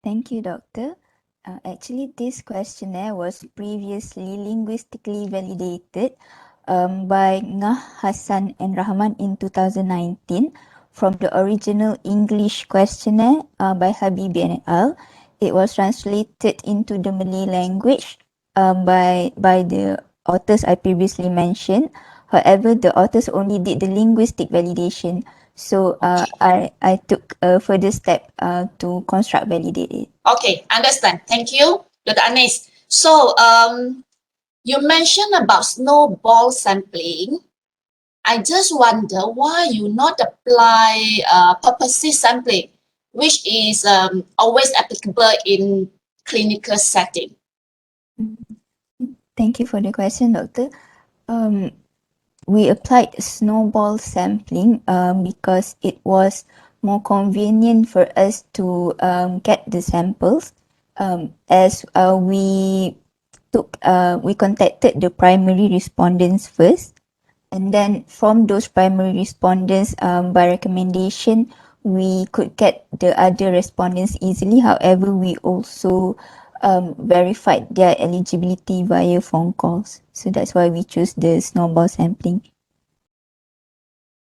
Thank you, Doctor. Actually, this questionnaire was previously linguistically validated by Qna, Hassan and Rahman in 2019 from the original English questionnaire by Habibi and al. It was translated into the Malay language by the authors I previously mentioned. However, the authors only did the linguistic validation. So I took a further step to construct validate it. Okay, understand. Thank you, Dr. Anis. So, you mentioned about snowball sampling. I just wonder why you not apply purposive sampling, which is always applicable in clinical setting. Thank you for the question, Doctor. We applied snowball sampling because it was more convenient for us to get the samples as we contacted the primary respondents first, and then from those primary respondents by recommendation we could get the other respondents easily. However, we also verified their eligibility via phone calls, so that's why we choose the snowball sampling.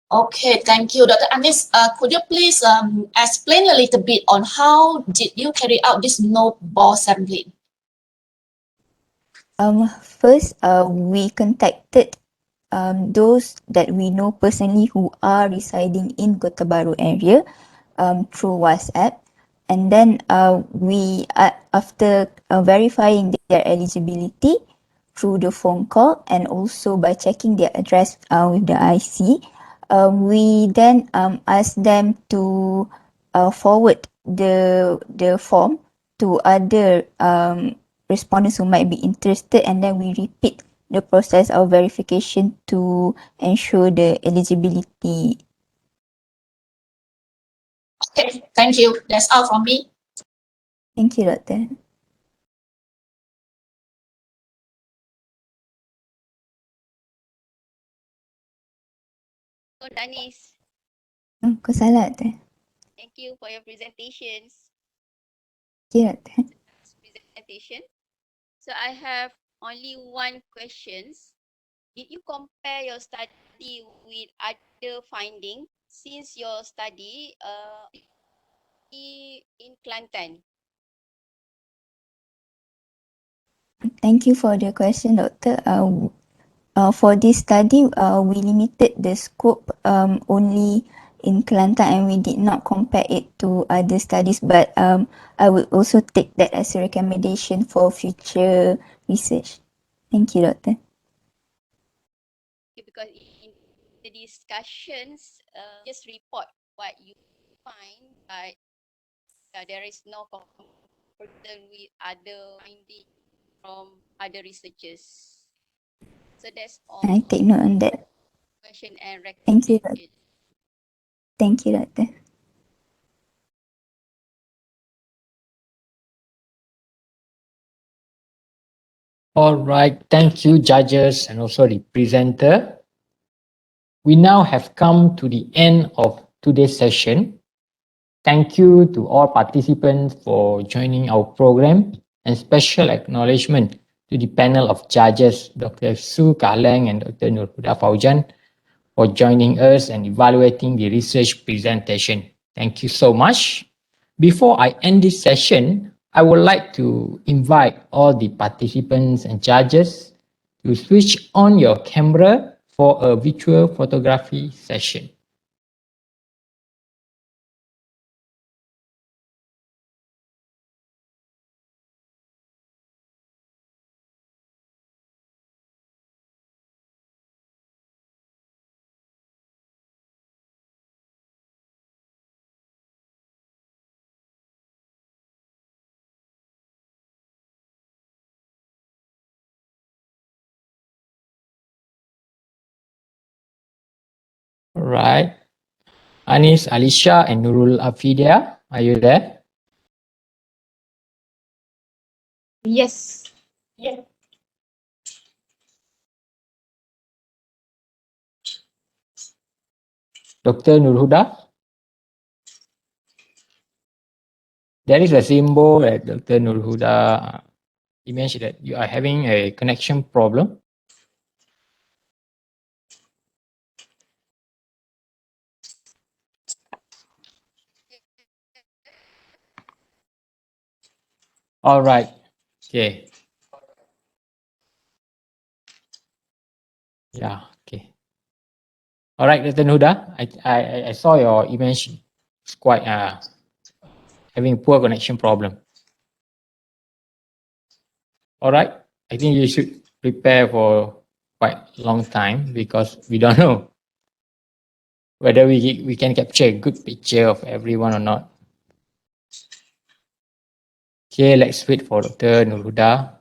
Okay, thank you, Dr. Anis. Could you please explain a little bit on how did you carry out this snowball sampling? First, we contacted those that we know personally who are residing in Kota Baru area through WhatsApp, and then we after verifying their eligibility through the phone call and also by checking their address with the IC, we then asked them to forward the form to other respondents who might be interested, and then we repeat the process of verification to ensure the eligibility. Okay, thank you. That's all from me. Thank you, Doctor. Dr. Anis, Kau salah, Doctor. thank you for your presentations. Okay, Doctor. Presentation. So I have only one questions. Did you compare your study with other findings since your study in Kelantan? Thank you for the question, Doctor. For this study, we limited the scope only in Kelantan and we did not compare it to other studies, but I would also take that as a recommendation for future research. Thank you, Doctor. Because in the discussions, just report what you find, but there is no comparison with other findings from other researchers. So that's all. I take note on that. Question and Thank you, Doctor. recommendation. Thank you, Doctor. All right, thank you, judges, and also the presenter. We now have come to the end of today's session. Thank you to all participants for joining our program, and special acknowledgement to the panel of judges, Dr. Su Kahleng and Dr. Nurhuda Faujan, for joining us and evaluating the research presentation. Thank you so much. Before I end this session, I would like to invite all the participants and judges to switch on your camera for a virtual photography session. All right. Anis, Alicia, and Nurul Afidia, are you there? Yes. Dr. Nurhuda? There is a symbol at Dr. Nurhuda image that you are having a connection problem. All right. Okay. Yeah. Okay. All right, Dr. Nurhuda. I saw your image. It's quite having poor connection problem. All right. I think you should prepare for quite a long time because we don't know whether we can capture a good picture of everyone or not. Okay, let's wait for Dr. Nurhuda.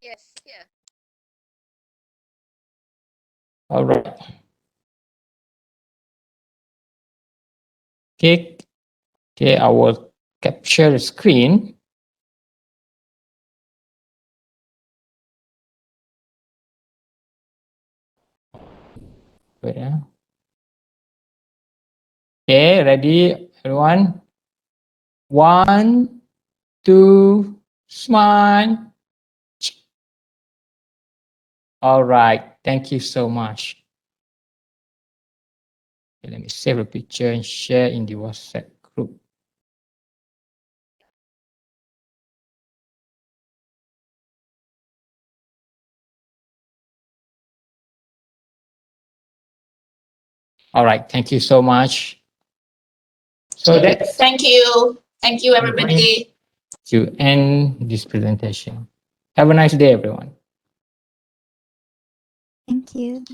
Yes, yeah. All right. Okay. Okay, I will capture the screen. Wait. Okay, ready, everyone? 1, 2, smile. All right. Thank you so much. Okay, let me save a picture and share in the WhatsApp group. All right. Thank you so much. So that's Thank you. Thank you, I'm going everybody. to end this presentation. Have a nice day, everyone. Thank you.